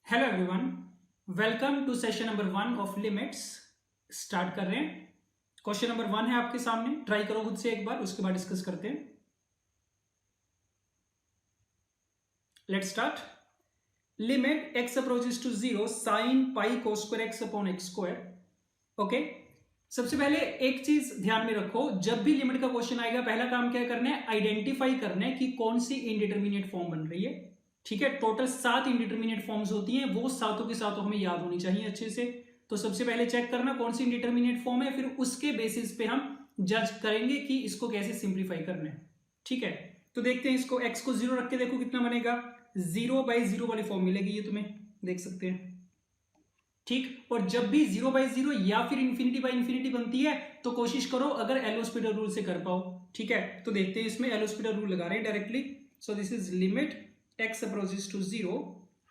Hello everyone, welcome to session number 1 of limits. Start कर रहे हैं। क्वेश्चन नंबर 1 है आपके सामने, ट्राई करो खुद से एक बार, उसके बाद डिस्कस करते हैं। Let's start. Limit x approaches to 0 sine pi cos square x upon x square. Okay, सबसे पहले एक चीज ध्यान में रखो, जब भी लिमिट का क्वेश्चन आएगा पहला काम क्या करना है, आइडेंटिफाई करना है कि कौन सी इनडिटरमिनेट फॉर्म बन रही है। ठीक है, टोटल 7 इनडिटरमिनेट फॉर्म्स होती हैं, वो सातों के सातों हमें याद होनी चाहिए अच्छे से। तो सबसे पहले चेक करना कौन सी इनडिटरमिनेट फॉर्म है, फिर उसके बेसिस पे हम जज करेंगे कि इसको कैसे सिंप्लीफाई करना है। ठीक है, तो देखते हैं इसको। एक्स को 0 रख के देखो कितना बनेगा, 0/0 वाली फॉर्म मिलेगी ये तुम्हें, देख सकते हैं। ठीक, और जब भी 0/0 या फिर इंफिनिटी बाई इंफिनिटी बनती है तो कोशिश करो अगर एलोस्पिटल रूल से कर पाओ। ठीक है, तो देखते हैं इसमें एलोस्पिटल रूल लगा रहे हैं directly. So this is limit x approaches to 0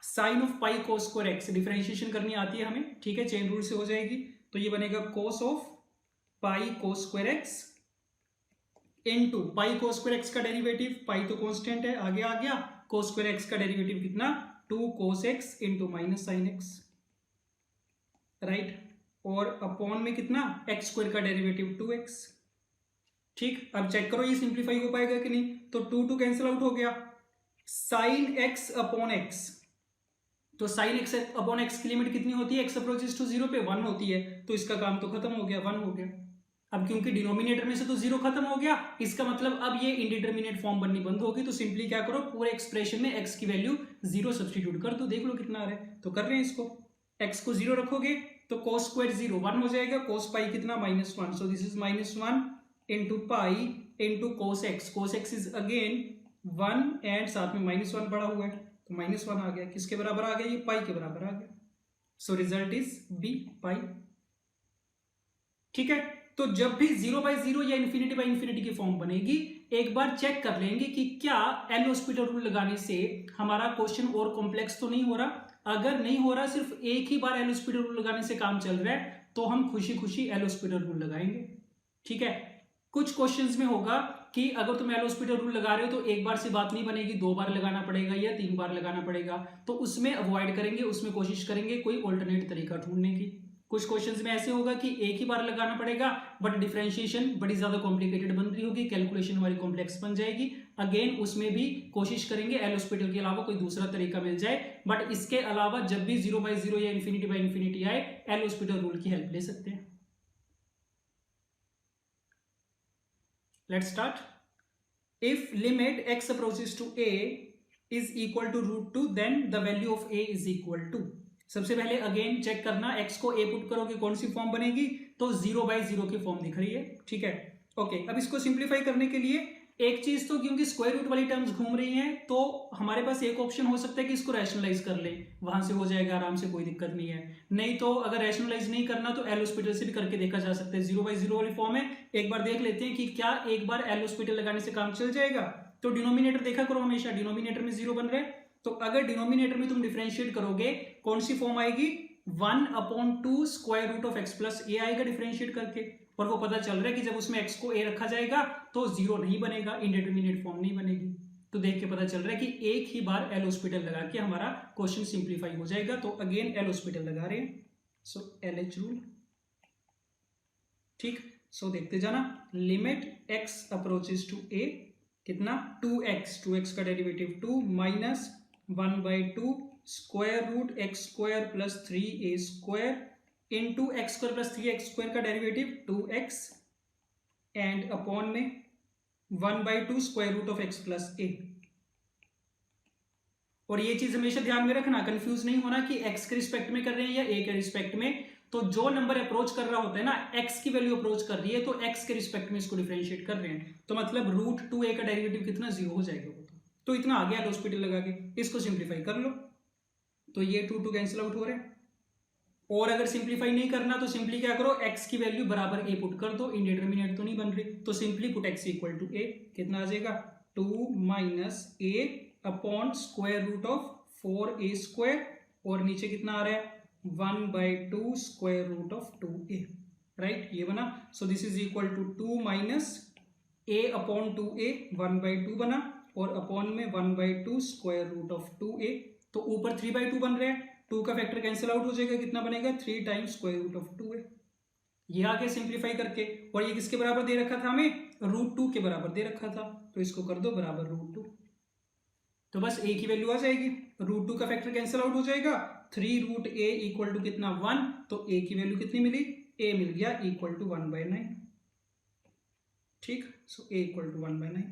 sine of pi cos square x, differentiation करनी आती है हमें। ठीक है, चेन रूल से हो जाएगी, तो ये बनेगा cos of pi cos square x into pi cos square x का डेरिवेटिव, पाई तो कांस्टेंट है, आगे आ गया, कोस स्क्वायर एक्स का डेरिवेटिव कितना, 2 cos x into minus sine x, right. और अपॉन में कितना, एक्स स्क्वायर का डेरिवेटिव 2x। ठीक, अब चेक करो ये सिंप्लीफाई हो पाएगा कि नहीं, तो 2 कैंसिल आउट हो गया, साइन एक्स अपॉन एक्स, तो साइन एक्स अपॉन एक्स की लिमिट कितनी होती है, एक्स अप्रोचेस टू 0 पे 1 होती है, तो इसका काम तो खत्म हो गया, 1 हो गया। अब क्योंकि डिनोमिनेटर में से तो 0 खत्म हो गया, इसका मतलब अब ये इंडिटरमिनेट फॉर्म बननी बंद होगी। तो सिंपली क्या करो, पूरे एक्सप्रेशन में x की वैल्यू 0 सब्स्टिट्यूट कर दो, देख लो कितना आ रहा है। तो कर रहे हैं इसको, x को 0 रखोगे तो cos स्क्वायर 0 1 हो जाएगा, cos पाई कितना -1, सो this is -1 into pi into cos x, cos x is again 1 and साथ में -1 पड़ा हुआ है, तो -1 आ गया, किसके बराबर आ गया, ये पाई के बराबर आ गया। सो रिजल्ट इज बी, पाई। ठीक है, तो जब भी 0/0 या इंफिनिटी बाई इंफिनिटी की फॉर्म बनेगी, एक बार चेक कर लेंगे कि क्या एल हॉस्पिटल रूल लगाने से हमारा क्वेश्चन और कॉम्प्लेक्स तो नहीं हो रहा। अगर नहीं हो रहा, सिर्फ एक ही बार एल हॉस्पिटल रूल लगाने से काम चल रहा है, तो हम खुशी खुशी एल हॉस्पिटल रूल लगाएंगे। ठीक है, कुछ क्वेश्चंस में होगा कि अगर तुम एल हॉस्पिटल रूल लगा रहे हो तो एक बार से बात नहीं बनेगी, 2 बार लगाना पड़ेगा या 3 बार लगाना पड़ेगा, तो उसमें अवॉइड करेंगे, उसमें कोशिश करेंगे कोई ऑल्टरनेट तरीका ढूंढने की। कुछ क्वेश्चंस में ऐसे होगा कि एक ही बार लगाना पड़ेगा, बट डिफरेंशिएशन बड़ी ज्यादा कॉम्प्लिकेटेड बन रही होगी, कैलकुलेशन हमारी कॉम्प्लेक्स बन जाएगी। अगेन उसमें भी कोशिश करेंगे एल हॉस्पिटल के अलावा कोई दूसरा तरीका मिल जाए, बट इसके अलावा जब भी 0/0 या इंफिनिटी बाई इंफिनिटी आए, एल हॉस्पिटल रूल की हेल्प ले सकते हैं। Let's start. If limit x approaches to a is equal to √2 then the value of a is equal to, सबसे पहले अगेन चेक करना, x को a पुट करोगे कौन सी फॉर्म बनेगी, तो 0/0 की फॉर्म दिख रही है। ठीक है, ओके, अब इसको सिंप्लीफाई करने के लिए एक चीज, तो क्योंकि स्क्वायर रूट वाली टर्म्स घूम रही हैं, तो हमारे पास एक ऑप्शन हो सकता है कि इसको रैशनलाइज कर ले, वहां से हो जाएगा आराम से, कोई दिक्कत नहीं है। नहीं तो अगर रैशनलाइज नहीं करना तो एल हॉस्पिटल से भी करके देखा जा सकता है, 0/0 वाली फॉर्म है, एक बार देख लेते हैं कि क्या एक बार एल हॉस्पिटल लगाने से काम चल जाएगा। तो डिनोमिनेटर देखा करो हमेशा, डिनोमिनेटर में 0 बन रहे हैं, तो अगर डिनोमिनेटर में तुम डिफरेंशिएट करोगे कौन सी फॉर्म आएगी, 1/2 square root of x plus a आएगा डिफरेंशिएट करके, और वो पता चल रहा है कि जब उसमें x को a रखा जाएगा तो 0 नहीं बनेगा, इंडिटरमिनेट फॉर्म नहीं बनेगी। तो देख के पता चल रहा है कि एक ही बार एल हॉस्पिटल लगा के हमारा क्वेश्चन सिंप्लीफाई हो जाएगा। तो अगेन एल हॉस्पिटल लगा रहे हैं, सो LH रूल। ठीक, सो देखते जाना, limit x approaches to a कितना, 2x का derivative 2 minus 1/2 square root x square plus 3a square into x square plus 3x² का डेरिवेटिव 2x एंड अपॉन में 1/2 square root of x plus a। और ये चीज हमेशा ध्यान में रखना, कंफ्यूज नहीं होना कि x के रिस्पेक्ट में कर रहे हैं या a के रिस्पेक्ट में। तो जो नंबर अप्रोच कर रहा होता है ना, x की वैल्यू अप्रोच कर रही है, तो x के रिस्पेक्ट में इसको डिफरेंशिएट कर रहे हैं, तो मतलब √2a का डेरिवेटिव कितना, 0 हो जाएगा वो। तो इतना आ गया हॉस्पिटल लगा के, इसको सिंप्लीफाई कर लो, तो ये 2 कैंसिल आउट हो रहे हैं। और अगर सिंप्लीफाई नहीं करना तो सिंपली क्या करो, x की वैल्यू बराबर a पुट कर दो, इंडिटरमिनेट तो नहीं बन रही, तो simply put x equal to a, कितना आ जाएगा, 2 minus a upon square root of 4a square, और नीचे कितना आ रहा है, 1/2 square root of 2a, right, ये बना। So this is equal to 2 minus a upon 2a, 1/2 बना, और अपॉन में 1/2 स्क्वायर रूट ऑफ 2a, तो ऊपर 3/2 बन रहे हैं, 2 का फैक्टर कैंसिल आउट हो जाएगा, कितना बनेगा 3 टाइम्स स्क्वायर रूट ऑफ 2 है। ये आगे सिंप्लीफाई करके, और ये किसके बराबर दे रखा था हमें, √2 के बराबर दे रखा था, तो इसको कर दो बराबर √2, तो बस a की वैल्यू आ जाएगी। √2 का फैक्टर कैंसिल आउट हो जाएगा, 3√a इक्वल टू कितना 1, तो a की वैल्यू कितनी मिली, a मिल गया इक्वल टू 1/9। ठीक, so a equal to 1/9।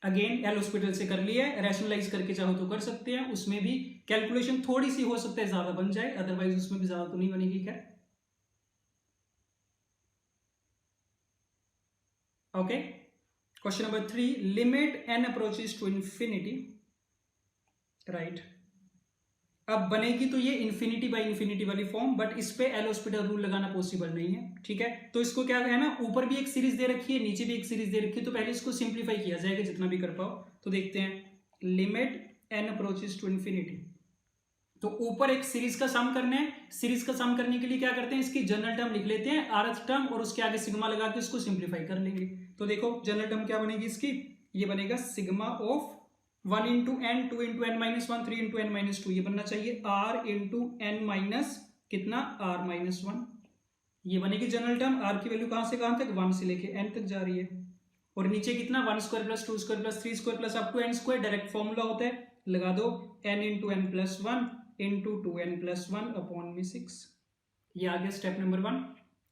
Again L hospital से कर लिया है, रैशनलाइज करके चाहो तो कर सकते हैं, उसमें भी कैलकुलेशन थोड़ी सी हो सकता है ज्यादा बन जाए, अदरवाइज उसमें भी ज्यादा तो नहीं बनेगी। क्या okay, question number 3, limit n approaches to infinity, right. अब बनेगी तो ये इन्फिनिटी बाई इन्फिनिटी वाली फॉर्म, बट इस पे एल हॉस्पिटल रूल लगाना पॉसिबल नहीं है। ठीक है, तो इसको क्या है ना, ऊपर भी एक सीरीज दे रखी है, नीचे भी एक सीरीज दे रखी है, तो पहले इसको सिंप्लीफाई किया जाएगा जितना भी कर पाओ। तो देखते हैं, limit n approaches to infinity, तो ऊपर एक सीरीज का सम करना है। सीरीज का सम करने के लिए क्या करते हैं, इसकी जनरल टर्म लिख लेते हैं, rth टर्म, और उसके आगे सिग्मा लगा के इसको सिंप्लीफाई कर लेंगे। तो देखो जनरल टर्म क्या बनेगी इसकी, ये बनेगा sigma of 1 into n, 2 into n minus 1, 3 into n minus 2, ये बनना चाहिए r इंटू एन माइनस कितना r माइनस 1, ये बनेगी जनरल टर्म। r की वैल्यू कहां से कहां तक, 1 से लेके n तक जा रही है, और नीचे कितना 1 square plus 2 square plus 3 square plus up to n square, direct formula होता है, लगा दो n into n plus 1 into 2n plus 1 upon में 6, ये आ गया स्टेप नंबर 1।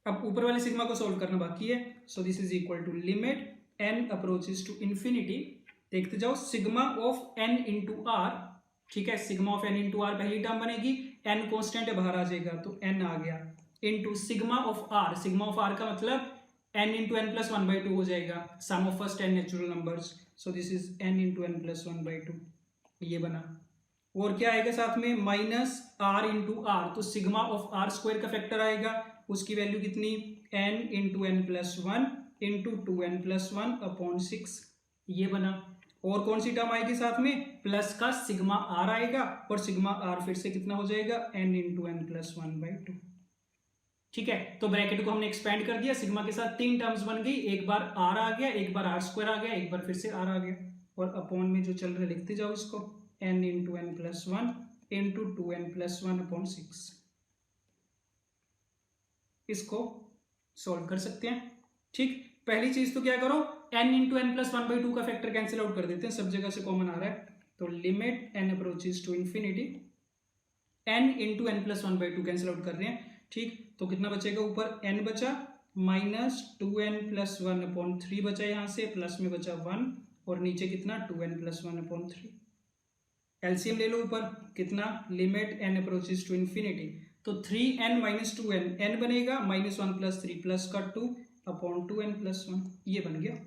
अब ऊपर वाले सिग्मा को सोल्व करना बाकी है, so this is equal to limit n approaches to infinity, देखते जाओ, sigma of n into r, ठीक है, sigma of n into r पहली टर्म बनेगी, n कॉन्स्टेंट है बाहर आ जाएगा तो n आ गया, into sigma of r, sigma of r का मतलब n इंटू एन प्लस 1/2 हो जाएगा, sum of first n natural numbers, so this is n into n plus 1/2, ये बना। और क्या आएगा साथ में, माइनस r इंटू आर, तो सिग्मा ऑफ r स्क्वायर का फैक्टर आएगा, उसकी वैल्यू कितनी, n into n plus 1 into 2n plus 1 upon 6, ये बना। और कौन सी टर्म आएगी साथ में, प्लस का सिग्मा r आएगा, और सिग्मा r फिर से कितना हो जाएगा, n इंटू एन प्लस 1/2। ठीक है, तो ब्रैकेट को हमने एक्सपेंड कर दिया, सिग्मा के साथ 3 टर्म्स बन गई, एक बार r आ गया, एक बार r स्क्वायर आ गया, एक बार फिर से r आ गया, और अपॉन में जो चल रहा है लिखते जाओ इसको, n into n plus 1 into 2n plus 1 upon 6, इसको सॉल्व कर सकते हैं। ठीक, पहली चीज तो क्या करो, n इंटू एन प्लस 1/2 का फैक्टर कैंसिल आउट कर देते हैं, सब जगह से कॉमन आ रहा है, तो limit n approaches to infinity, n into n plus 1/2 cancel out कर रहे हैं। ठीक, तो कितना बचेगा, ऊपर n बचा, माइनस 2n प्लस 1 अपॉन 3 बचा, यहाँ से प्लस में बचा 1, और नीचे कितना 2n प्लस 1 अपॉन 3, एलसीएम ले लो ऊपर, कितना, limit n approaches to infinity, तो 3n माइनस 2n, n बनेगा -1 प्लस 3 प्लस का 2 अपॉन 2n प्लस 1, ये बन गया।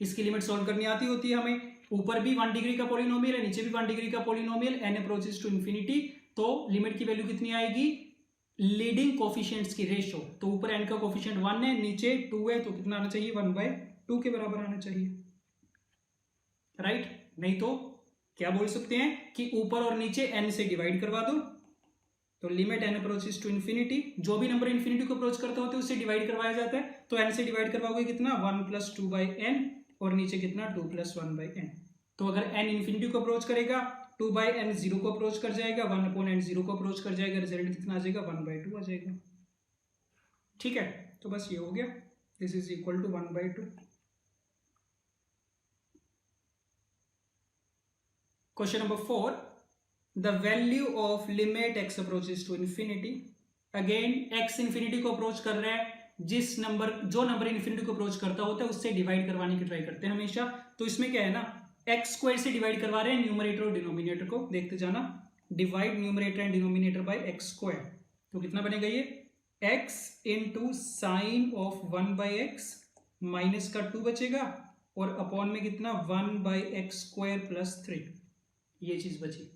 इसकी लिमिट सॉल्व करनी आती होती है हमें, ऊपर भी 1 डिग्री का पॉलिनोमियल है, नीचे भी 1 डिग्री का polynomial, n approaches to infinity, तो लिमिट की वैल्यू कितनी आएगी, लीडिंग कोफिशिएंट्स की रेशियो, तो ऊपर n का कोफिशिएंट 1 है, नीचे 2 है, तो कितना आना चाहिए, 1/2 के बराबर आना चाहिए, राइट। नहीं तो क्या बोल सकते हैं कि ऊपर और नीचे n से डिवाइड करवा दो, तो limit n approaches to infinity, जो भी नंबर इंफिनिटी को अप्रोच करता होता है उससे डिवाइड करवाया जाता है, तो n से डिवाइड करवाओगे कितना, 1 प्लस 2/n, और नीचे कितना 2 प्लस 1/n, तो अगर n इंफिनिटी को अप्रोच करेगा, 2/n 0 को अप्रोच कर जाएगा, 1 अपॉन n 0 को अप्रोच कर जाएगा, रिजल्ट कितना आ जाएगा, 1/2 आ जाएगा। ठीक है, तो बस ये हो गया, this is equal to 1/2। Question number 4, the value of limit x approaches to infinity, again x infinity को अप्रोच कर रहा है, जो नंबर इंफिनिटी को अप्रोच करता होता है उससे डिवाइड करवाने की ट्राई करते हैं हमेशा, तो इसमें क्या है ना, एक्स स्क्वायर से डिवाइड करवा रहे हैं न्यूमरेटर और डिनोमिनेटर को, देखते जाना, divide numerator and denominator bye x square, तो कितना बनेगा ये, x into sign of 1/x minus का 2 बचेगा, और अपॉन में कितना 1/x स्क्वायर प्लस 3, ये चीज बची।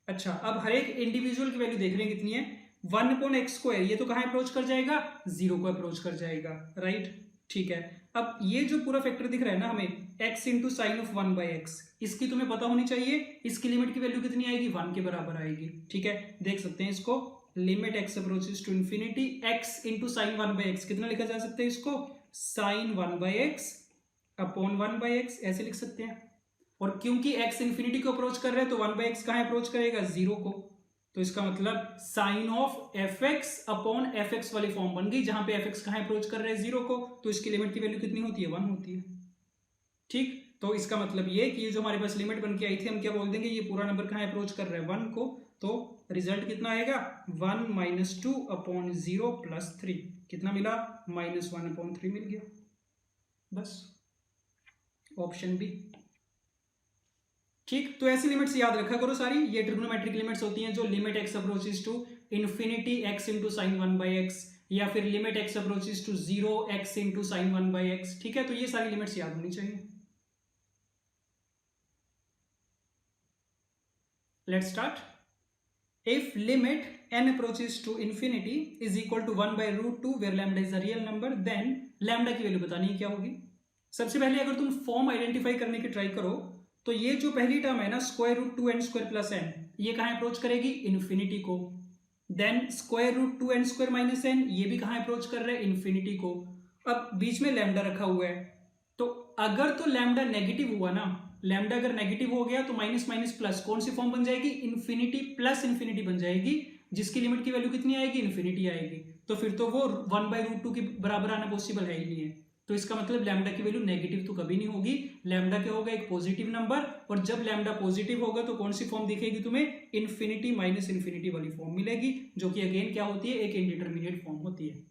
अच्छा, अब हर एक इंडिविजुअल की वैल्यू देख रहे हैं कितनी है, 1/x स्क्वायर, ये तो कहां अप्रोच कर जाएगा, 0 को अप्रोच कर जाएगा, राइट। ठीक है, अब ये जो पूरा फैक्टर दिख रहा है ना हमें, x into sign of 1/x, इसकी तुम्हें पता होनी चाहिए, इसकी लिमिट की वैल्यू कितनी आएगी, 1 के बराबर आएगी। ठीक है, देख सकते हैं इसको, limit x approaches to infinity, x into sine 1/x, कितना लिखा जा सकता है इसको, साइन 1/x अपॉन 1/x, ऐसे लिख सकते हैं। और क्योंकि x इंफिनिटी को अप्रोच कर रहे हैं तो 1/x कहां अप्रोच करेगा, 0 को। तो इसका मतलब sine of fx upon fx वाली फॉर्म बन गई, जहां पे fx कहां अप्रोच कर रहे हैं, 0 को। तो इसकी लिमिट की वैल्यू कितनी होती है, 1 होती है। ठीक, तो इसका मतलब ये कि ये जो हमारे पास लिमिट बन के आई थी, हम क्या बोल देंगे, ये पूरा नंबर कहां अप्रोच कर रहा है, 1 को। तो रिजल्ट कितना आएगा, 1 - 2 अपॉन 0 + 3, कितना मिला, -1/3 मिल गया। बस, ऑप्शन बी। ठीक, तो ऐसी लिमिट्स याद रखा करो सारी, ये ट्रिग्नोमेट्रिक लिमिट्स होती हैं जो limit x approaches to infinity x into sine 1/x, या फिर limit x approaches to 0 x into sine 1/x। ठीक है, तो ये सारी लिमिट्स याद होनी चाहिए। Let's start. If limit n approaches to infinity is equal to 1/√2 where lambda is a real number, then lambda की वैल्यू बतानी है क्या होगी। सबसे पहले अगर तुम फॉर्म आइडेंटिफाई करने की ट्राई करो, तो ये जो पहली टर्म है ना, √2n² + n, ये कहां अप्रोच करेगी, इन्फिनिटी को। देन √2n² - n, ये भी कहां अप्रोच कर रहा है, इन्फिनिटी को। अब बीच में लैम्डा रखा हुआ है, तो अगर तो लैम्डा नेगेटिव हुआ ना, लैम्डा अगर नेगेटिव हो गया तो माइनस माइनस प्लस कौन सी फॉर्म बन जाएगी, इन्फिनिटी प्लस इन्फिनिटी बन जाएगी, जिसकी लिमिट की वैल्यू कितनी आएगी, इन्फिनिटी आएगी। तो फिर तो वो 1/√2 के बराबर आना पॉसिबल है ही नहीं है। तो इसका मतलब लैम्डा की वैल्यू नेगेटिव तो कभी नहीं होगी, लैम्डा क्या होगा, एक पॉजिटिव नंबर। और जब लैम्डा पॉजिटिव होगा तो कौन सी फॉर्म दिखेगी तुम्हें, इन्फिनिटी माइनस इन्फिनिटी वाली फॉर्म मिलेगी, जो कि अगेन क्या होती है, एक इंडिटरमिनेट फॉर्म होती है।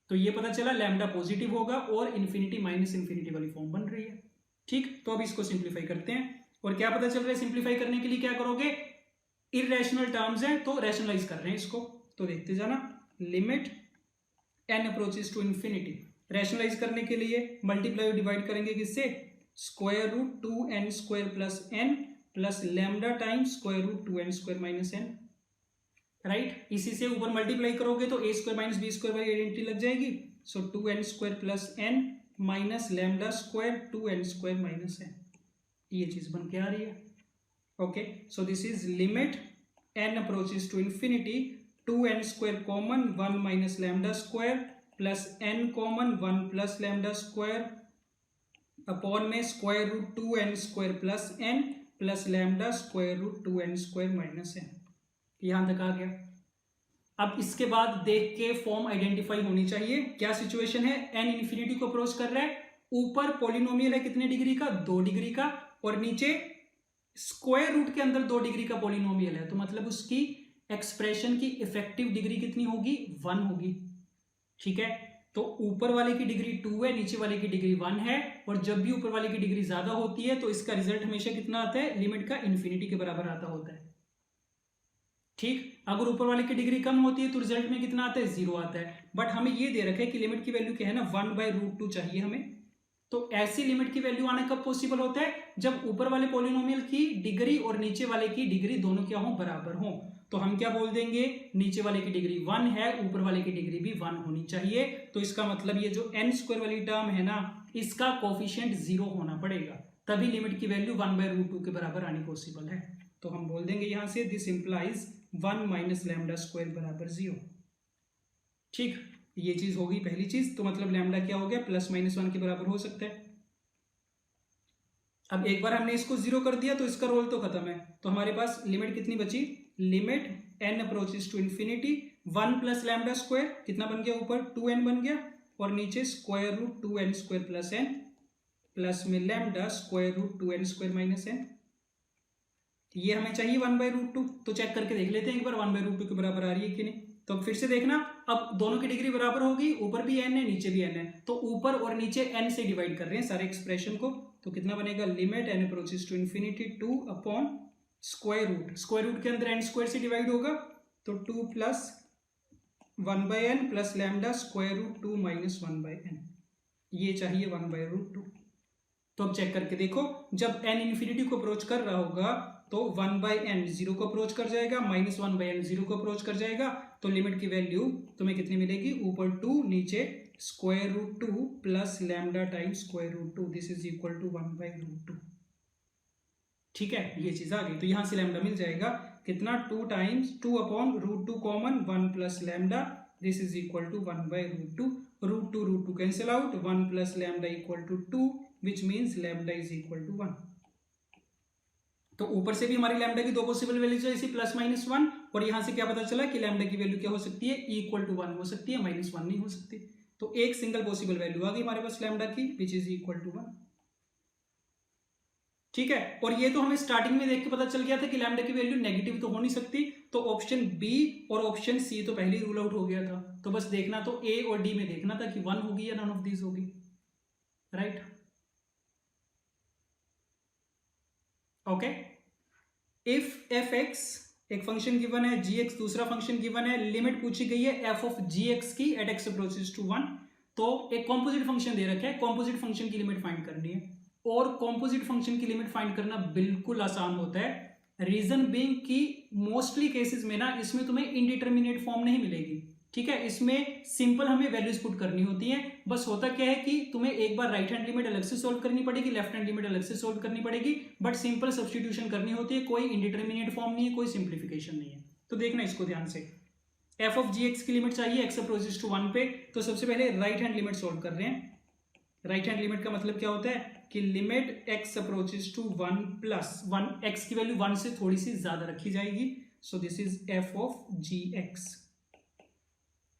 तो ये पता चला लैम्डा पॉजिटिव होगा और इन्फिनिटी माइनस इन्फिनिटी वाली फॉर्म बन रही है। ठीक, तो अब इसको सिंप्लीफाई करते हैं, और क्या पता चल रहा है, सिंप्लीफाई करने के लिए क्या करोगे, इरेशनल टर्म्स हैं तो रैशनलाइज कर रहे हैं इसको, तो देखते जाना। Limit n approaches to infinity, rationalise करने के लिए मल्टीप्लाई डिवाइड करेंगे किससे, √2n² + n plus lambda times √2n² - n, right. इसी से ऊपर मल्टीप्लाई करोगे तो a² - b² वाली आइडेंटिटी लग जाएगी। सो 2n² + n minus λ² 2n² - n, ये चीज बन के आ रही है। Okay, so this is limit n approaches to infinity, 2n² common, 1 minus λ² plus n common, 1 plus λ² upon में √2n² + n plus λ√2n² - n, यहां तक आ गया। अब इसके बाद देख के फॉर्म आइडेंटिफाई होनी चाहिए। क्या सिचुएशन है, n इन्फिनिटी को अप्रोच कर रहा है, ऊपर पॉलिनोमियल है कितने डिग्री का, 2 डिग्री का, और नीचे स्क्वायर रूट के अंदर 2 डिग्री का पॉलिनोमियल है, तो मतलब उसकी एक्सप्रेशन की इफेक्टिव डिग्री कितनी होगी, 1 होगी। ठीक है, तो ऊपर वाले की डिग्री 2 है, नीचे वाले की डिग्री 1 है, और जब भी ऊपर वाले की डिग्री ज्यादा होती है तो इसका रिजल्ट हमेशा कितना आता है, लिमिट का इन्फिनिटी के बराबर आता होता है। ठीक, अगर ऊपर वाले की डिग्री कम होती है तो रिजल्ट में कितना आता है, 0 आता है। बट हमें ये दे रखा है कि लिमिट की वैल्यू क्या है ना, 1/√2 चाहिए हमें। तो ऐसी लिमिट की वैल्यू आना कब पॉसिबल होता है, जब ऊपर वाले पॉलिनोमियल की डिग्री और नीचे वाले की डिग्री दोनों क्या हो, बराबर हो। तो हम क्या बोल देंगे, नीचे वाले की डिग्री 1 है, ऊपर वाले की डिग्री भी 1 होनी चाहिए। तो इसका मतलब ये जो n² वाली टर्म है ना, इसका कोफिशिएंट 0 होना पड़ेगा, तभी लिमिट की वैल्यू 1/√2 के बराबर आनी पॉसिबल है। तो हम बोल देंगे यहां से, दिस इंप्लाइज 1 माइनस λ² बराबर 0। ठीक, ये चीज होगी पहली चीज, तो मतलब लैम्डा क्या हो गया, +-1 के बराबर हो सकता है। अब एक बार हमने इसको 0 कर दिया तो इसका रोल तो खत्म है, तो हमारे पास लिमिट कितनी बची, limit n approaches to infinity, 1 + λ² कितना बन गया, ऊपर 2n बन गया, और नीचे √2n² + n प्लस में λ√2n² - n, ये हमें चाहिए 1/√2। तो चेक करके देख लेते हैं एक बार 1/√2 के बराबर आ रही है कि नहीं। तो फिर से देखना, अब दोनों की डिग्री बराबर होगी, ऊपर भी n है नीचे भी n है, तो ऊपर और नीचे n से डिवाइड कर रहे हैं सारे एक्सप्रेशन को। तो कितना बनेगा, limit n approaches to infinity 2 upon square root के अंदर n² से डिवाइड होगा, तो 2 + 1/n प्लस λ√2 - 1/n, ये चाहिए 1/√2। तो अब चेक करके देखो, जब n इन्फिनिटी को अप्रोच कर रहा होगा तो 1/n 0 को अप्रोच कर जाएगा, -1/n 0 को अप्रोच कर जाएगा, तो लिमिट की वैल्यू तुम्हें कितनी मिलेगी, ऊपर 2 नीचे √2 plus λ times √2, this is equal to 1/√2। ठीक है, ये चीज आ गई, तो यहां से लैम्डा मिल जाएगा कितना, 2 upon √2 common, 1 plus λ, this is equal to 1/√2, √2 cancel out, 1 plus λ equal to 2, which means λ is equal to 1। तो ऊपर से भी हमारी लैम्डा की दो पॉसिबल वैल्यूज है, इसी प्लस माइनस वन, और यहां से क्या पता चला कि लैम्डा की वैल्यू क्या हो सकती है, इक्वल टू वन हो सकती है, माइनस वन नहीं हो सकती। तो एक सिंगल पॉसिबल वैल्यू आ गई हमारे पास लैम्डा की, which is equal to one. ठीक है, और ये तो हमें स्टार्टिंग में देख के पता चल गया था कि लैम्डा की वैल्यू नेगेटिव तो हो नहीं सकती, तो ऑप्शन बी और ऑप्शन सी तो पहले ही रूल आउट हो गया था। तो बस देखना तो ए और डी में देखना था कि वन होगी या नन ऑफ दीज होगी, right. Okay, if f x एक फंक्शन गिवन है, जी एक्स दूसरा फंक्शन गिवन है, लिमिट पूछी गई है एफ ऑफ जी एक्स की at x approaches to one, तो एक कॉम्पोजिट फंक्शन दे रखा है, कॉम्पोजिट फंक्शन की लिमिट फाइंड करनी है। और कॉम्पोजिट फंक्शन की लिमिट फाइंड करना बिल्कुल आसान होता है, रीजन बीइंग कि मोस्टली केसेस में ना इसमें तुम्हें इनडिटर्मिनेट फॉर्म नहीं मिलेगी। ठीक है, इसमें सिंपल हमें वैल्यूज पुट करनी होती है। बस होता क्या है कि तुम्हें एक बार राइट हैंड लिमिट अलग से सोल्व करनी पड़ेगी, लेफ्ट हैंड लिमिट अलग से सोल्व करनी पड़ेगी, बट सिंपल सब्स्टिट्यूशन करनी होती है, कोई इनडिटर्मिनेट फॉर्म नहीं है, कोई सिंप्लीफिकेशन नहीं है। तो देखना इसको ध्यान से, एफ ऑफ जी एक्स की लिमिट चाहिए एक्स अप्रोचेस टू वन पे, तो सबसे पहले राइट हैंड लिमिट सोल्व कर रहे हैं। राइट हैंड लिमिट का मतलब क्या होता है कि limit x approaches to one plus one, x की वैल्यू वन से थोड़ी सी ज्यादा रखी जाएगी, so this is f of g x.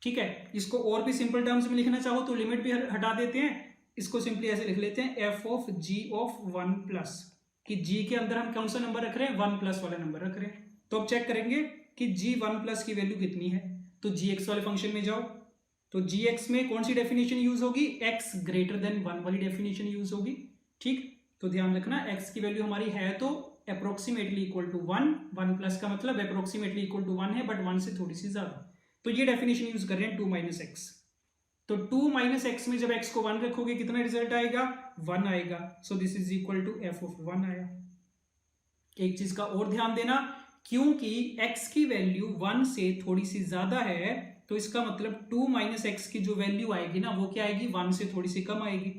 ठीक है, इसको और भी सिंपल टर्म्स में लिखना चाहो तो लिमिट भी हटा देते हैं, इसको सिंपली ऐसे लिख लेते हैं F of G of one plus, कि जी के अंदर हम कौन सा नंबर रख रहे हैं, वन प्लस वाला नंबर रख रहे हैं। तो अब चेक करेंगे कि जी वन प्लस की वैल्यू कितनी है, तो जी एक्स वाले फंक्शन में जाओ, तो जी एक्स में कौन सी डेफिनेशन यूज होगी, एक्स ग्रेटर देन वन वाली डेफिनेशन यूज होगी। ठीक, तो ध्यान रखना एक्स की वैल्यू हमारी है तो approximately equal to one, one plus का मतलब अप्रोक्सीमेटली इक्वल टू वन है, बट वन से थोड़ी सी ज्यादा, तो ये डेफिनेशन यूज कर रहे हैं टू माइनस एक्स। तो टू माइनस एक्स में जब एक्स को वन रखोगे कितना रिजल्ट आएगा, वन आएगा, so this is equal to f of one आया। एक चीज का और ध्यान देना, क्योंकि x की वैल्यू वन से थोड़ी सी ज्यादा है, तो इसका मतलब टू माइनस एक्स की जो वैल्यू आएगी ना वो क्या आएगी, वन से थोड़ी सी कम आएगी।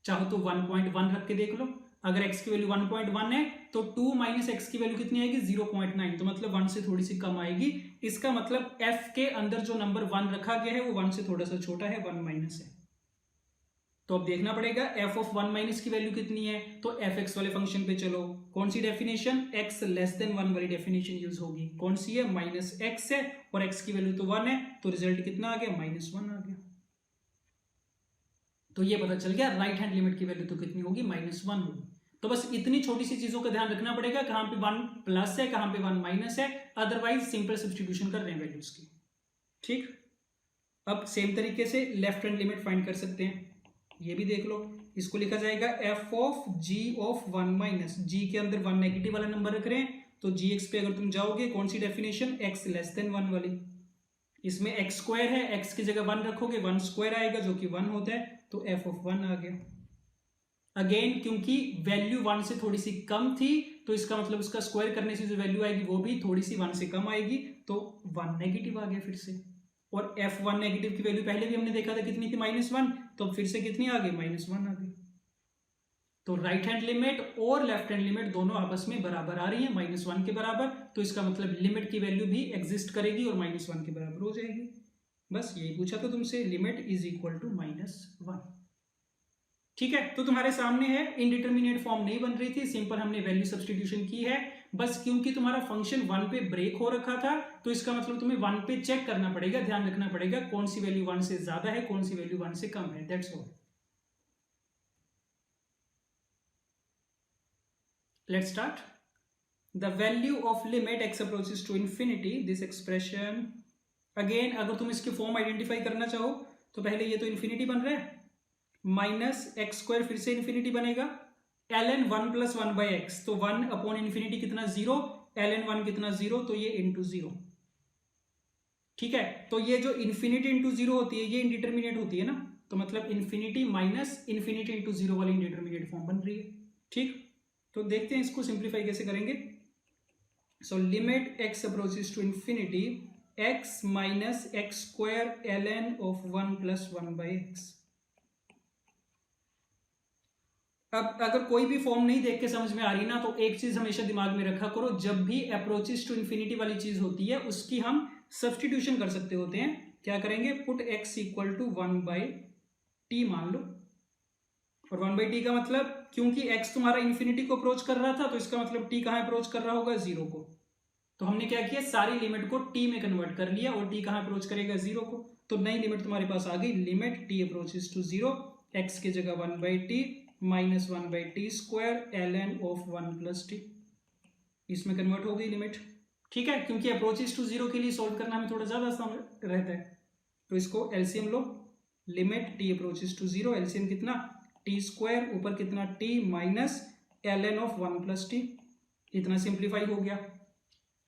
चाहो तो 1.1 रख के देख लो, अगर x की वैल्यू 1.1 है तो 2 माइनस एक्स की वैल्यू कितनी आएगी, 0.9, तो मतलब 1 से थोड़ी सी कम आएगी। इसका मतलब f के अंदर जो नंबर 1 रखा गया है वो 1 से थोड़ा सा छोटा है, 1 माइनस है। तो अब देखना पड़ेगा f ऑफ 1 माइनस की वैल्यू कितनी है, तो fx वाले फंक्शन पे चलो, कौन सी डेफिनेशन, x लेस देन 1 वाली डेफिनेशन यूज होगी, कौन सी है, माइनस एक्स है, और x की वैल्यू तो 1 है, तो रिजल्ट कितना आ गया, -1 आ गया। तो ये पता चल गया राइट हैंड लिमिट की वैल्यू तो कितनी होगी, -1 होगी। तो बस इतनी छोटी सी चीजों का ध्यान रखना पड़ेगा, कहां पे 1 प्लस है, कहां पे 1 माइनस है, अदरवाइज सिंपल सब्स्टिट्यूशन कर रहे हैं वैल्यूज की। ठीक, अब सेम तरीके से लेफ्ट हैंड लिमिट फाइंड कर सकते हैं, ये भी देख लो, इसको लिखा जाएगा F of G of 1 minus, G के अंदर 1 नेगेटिव वाला नंबर रख रहे हैं, तो जी एक्स पे अगर तुम जाओगे कौन सी डेफिनेशन, एक्स लेस देन 1 वाली, इसमें एक्स स्क्वायर है, एक्स की जगह 1 रखोगे 1 स्क्वायर आएगा जो कि 1 होता है, तो एफ ऑफ 1 आ गया। अगेन क्योंकि वैल्यू 1 से थोड़ी सी कम थी, तो इसका मतलब उसका स्क्वायर करने से जो वैल्यू आएगी वो भी थोड़ी सी 1 से कम आएगी, तो 1 नेगेटिव आ गया फिर से। और f1 नेगेटिव की वैल्यू पहले भी हमने देखा था कितनी थी, -1, तो फिर से कितनी आ गई, -1 आ गई। तो राइट हैंड लिमिट और लेफ्ट हैंड लिमिट दोनों आपस में बराबर आ रही है, -1 के बराबर, तो इसका मतलब लिमिट की वैल्यू भी एग्जिस्ट करेगी और -1 के बराबर हो जाएगी। बस यही पूछा था तुमसे, लिमिट इज इक्वल टू -1। ठीक है, तो तुम्हारे सामने है, इनडिटर्मिनेट फॉर्म नहीं बन रही थी, सिंपल हमने वैल्यू सब्स्टिट्यूशन की है। बस क्योंकि तुम्हारा फंक्शन 1 पे ब्रेक हो रखा था, तो इसका मतलब तुम्हें 1 पे चेक करना पड़ेगा, ध्यान रखना पड़ेगा कौन सी वैल्यू 1 से ज्यादा है, कौन सी वैल्यू 1 से कम है, that's all. Let's start. The value of limit x approaches to infinity, this expression, again अगर तुम इसके फॉर्म आइडेंटिफाई करना चाहो तो पहले ये तो इंफिनिटी बन रहा है, माइनस एक्स स्क्वायर फिर से इंफिनिटी बनेगा, ln 1 प्लस 1 बाई एक्स, तो 1 अपॉन इंफिनिटी कितना 0, ln 1 कितना 0, तो ये इंटू 0। ठीक है, तो ये जो इंफिनिटी इंटू 0 होती है ये इंडिटर्मिनेट होती है ना, तो मतलब इंफिनिटी माइनस इंफिनिटी इंटू 0 वाली इंडिटर्मिनेट फॉर्म बन रही है। ठीक, तो देखते हैं इसको सिंप्लीफाई कैसे करेंगे। So limit x approaches to infinity x minus x square ln of 1 plus 1 by x. अब अगर कोई भी फॉर्म नहीं देख के समझ में आ रही ना, तो एक चीज हमेशा दिमाग में रखा करो, जब भी अप्रोचेस टू इंफिनिटी वाली चीज होती है उसकी हम सब्स्टिट्यूशन कर सकते होते हैं। क्या करेंगे, put x equal to 1 by t मान लो, और 1/t का मतलब क्योंकि x तुम्हारा इन्फिनिटी को अप्रोच कर रहा था तो इसका मतलब t कहाँ अप्रोच कर रहा होगा, 0 को। तो हमने क्या किया, सारी लिमिट को t में कन्वर्ट कर लिया और t कहाँ अप्रोच करेगा, 0 को। तो नई लिमिट तुम्हारे पास आ गई, limit t approaches to 0, x की जगह 1/t minus 1/t square ln of 1 plus t, इसमें कन्वर्ट हो गई लिमिट। ठीक है, क्योंकि अप्रोचेस टू 0 के लिए सॉल्व करना हमें थोड़ा ज्यादा आसान रहता है, तो इसको एलसीएम लो, limit t approaches to 0, LCM कितना, t स्क्वायर ऊपर कितना t minus ln of 1 plus t, इतना सिंप्लीफाई हो गया।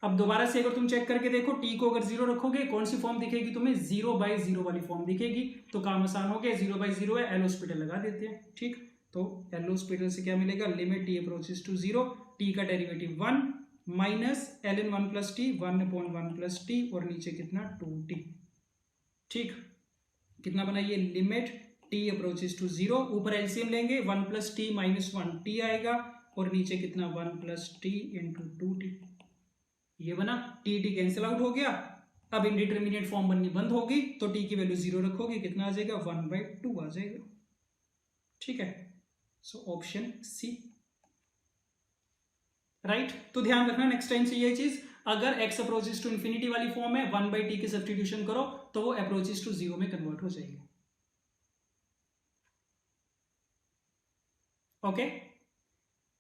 अब दोबारा से अगर तुम चेक करके देखो, t को अगर 0 रखोगे कौन सी फॉर्म दिखेगी तुम्हें, 0/0 वाली फॉर्म दिखेगी। तो काम आसान हो गया, 0/0 है, एल हॉस्पिटल लगा देते हैं। ठीक, तो एल हॉस्पिटल से क्या मिलेगा, limit t approaches to 0, t का derivative 1 minus ln 1 plus t, 1/1 plus t, और नीचे कितना 2t। ठीक, कितना बना ये, लिमिट t अप्रोचेस टू 0, ऊपर एलसीएम लेंगे 1 प्लस टी माइनस 1t आएगा, और नीचे कितना 1 प्लस टी इंटू 2t, ये बना। टी कैंसिल आउट हो गया, अब इंडिटरमिनेट फॉर्म बननी बंद होगी, तो टी की वैल्यू 0 रखोगे, कितना आ जाएगा, 1/2 आ जाएगा। ठीक है, सो ऑप्शन सी राइट। तो ध्यान रखना नेक्स्ट टाइम से ये चीज, अगर x अप्रोचेस टू इन्फिनिटी वाली फॉर्म है 1/t की सब्स्टिट्यूशन करो तो वो अप्रोचेस टू 0 में कन्वर्ट हो जाएगी। Okay,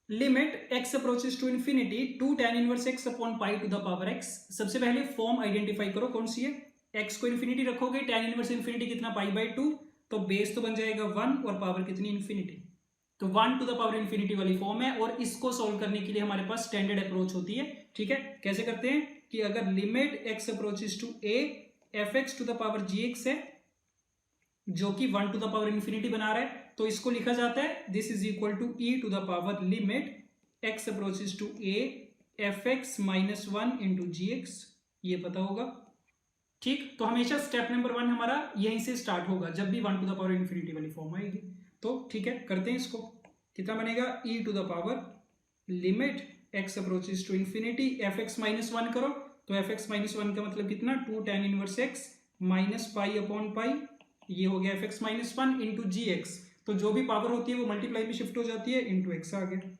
limit x approaches to infinity 2 tan inverse x upon pi to the power x। सबसे पहले फॉर्म आइडेंटिफाई करो कौन सी है, x को इन्फिनिटी रखोगे, tan इनवर्स इन्फिनिटी कितना, पाई/2, तो बेस तो बन जाएगा 1 और पावर कितनी, इन्फिनिटी, तो 1 टू द पावर इन्फिनिटी वाली फॉर्म है। और इसको सोल्व करने के लिए हमारे पास स्टैंडर्ड अप्रोच होती है। ठीक है, कैसे करते हैं कि अगर limit x approaches to a fx to the power gx है, जो कि 1 टू द पावर इन्फिनिटी बना रहा है, तो इसको लिखा जाता है this is equal to e to the power limit x approaches to a fx minus 1 into gx, ये पता होगा। ठीक, तो हमेशा स्टेप नंबर 1 हमारा यहीं से स्टार्ट होगा जब भी 1 टू द पावर इन्फिनिटी वाली फॉर्म आएगी। तो ठीक है, करते हैं इसको, कितना बनेगा, e to the power limit x approaches to infinity fx minus 1 करो, तो fx माइनस 1 का मतलब कितना, 2 tan inverse x minus pi upon पाई, ये हो गया fx minus 1 into g x, तो जो भी पावर होती है वो मल्टीप्लाई में शिफ्ट हो जाती है, इंटू एक्स आ गया।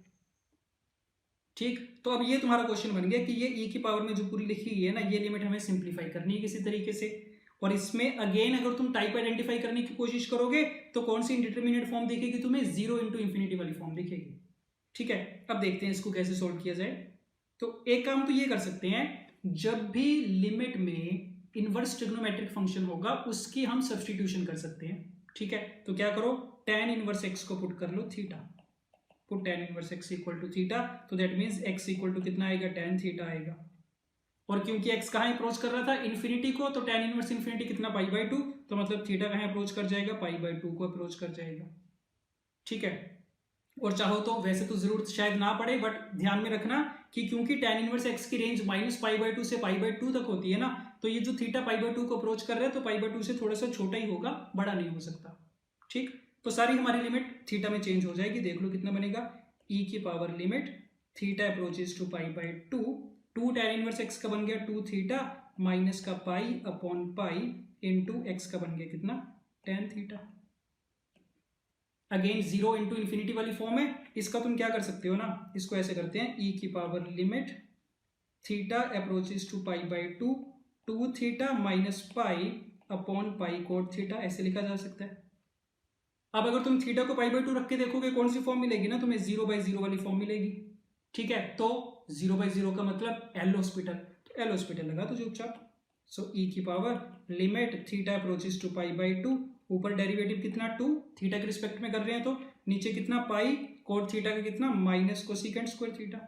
ठीक, तो अब ये तुम्हारा क्वेश्चन बन गया कि ये e की पावर में जो पूरी लिखी गई है ना, ये लिमिट हमें सिंप्लीफाई करनी है किसी तरीके से। और इसमें अगेन अगर तुम टाइप आइडेंटिफाई करने की कोशिश करोगे तो कौन सी इंडिटरमिनेट फॉर्म दिखेगी तुम्हें, 0 इंटू इन्फिनिटी वाली फॉर्म दिखेगी। ठीक है, अब देखते हैं इसको कैसे सोल्व किया जाए। तो एक काम तो ये कर सकते हैं, जब भी लिमिट में इनवर्स ट्रिग्नोमेट्रिक फंक्शन होगा उसकी हम सब्स्टिट्यूशन कर सकते हैं। ठीक है, तो क्या करो, tan इनवर्स x को पुट कर लो theta, put tan inverse x equal to theta, तो that means x equal to कितना आएगा, tan थीटा आएगा। और क्योंकि x कहाँ अप्रोच कर रहा था, इन्फिनिटी को, तो tan इनवर्स इन्फिनिटी कितना, पाई/2, तो मतलब थीटा कहाँ अप्रोच कर जाएगा, पाई/2 को अप्रोच कर जाएगा। ठीक है, और चाहो तो वैसे तो जरूरत शायद ना पड़े, बट ध्यान में रखना कि क्योंकि tan इनवर्स x की रेंज माइनस पाई/2 से पाई/2 तक होती है ना, तो ये जो थीटा पाई/2 को अप्रोच कर रहा है तो पाई/2 से थोड़ा सा छोटा ही होगा, बड़ा नहीं हो सकता। ठीक, तो सारी हमारी लिमिट थीटा में चेंज हो जाएगी, देख लो कितना बनेगा, e की power limit theta approaches to पाई/2, 2 tan इनवर्स x का बन गया 2 थीटा माइनस का pi upon pi into x का बन गया कितना, tan theta. Again 0 into infinity वाली फॉर्म है, इसका तुम क्या कर सकते हो ना, इसको ऐसे करते हैं, e की power limit theta approaches to पाई/2, 2 theta minus pi upon pi cot theta, ऐसे लिखा जा सकता है। अब अगर तुम थीटा को पाई/2 रख के देखोगे कौन सी फॉर्म मिलेगी ना, तुम्हें 0/0 वाली फॉर्म मिलेगी। ठीक है, तो 0/0 का मतलब एल हॉस्पिटल, तो एल हॉस्पिटल लगा तो चुपचाप। सो e की power limit theta approaches to पाई/2, ऊपर डेरिवेटिव कितना 2, थीटा के रिस्पेक्ट में कर रहे हैं, तो नीचे कितना पाई कोट थीटा का कितना, माइनस कोसेकेंट स्क्वायर थीटा।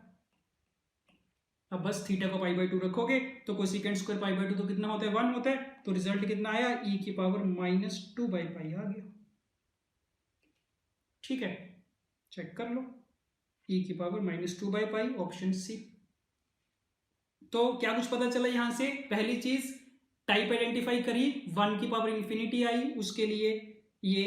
अब बस थीटा को पाई/2 रखोगे तो कोसेकेंट स्क्वायर पाई/2 तो कितना होता है, 1 होता है, तो रिजल्ट कितना आया, e की पावर -2/पाई आ गया। ठीक है, चेक कर लो, e की पावर -2/पाई, ऑप्शन सी। तो क्या कुछ पता चला यहां से, पहली चीज टाइप आइडेंटिफाई करी, 1 की पावर इन्फिनिटी आई, उसके लिए ये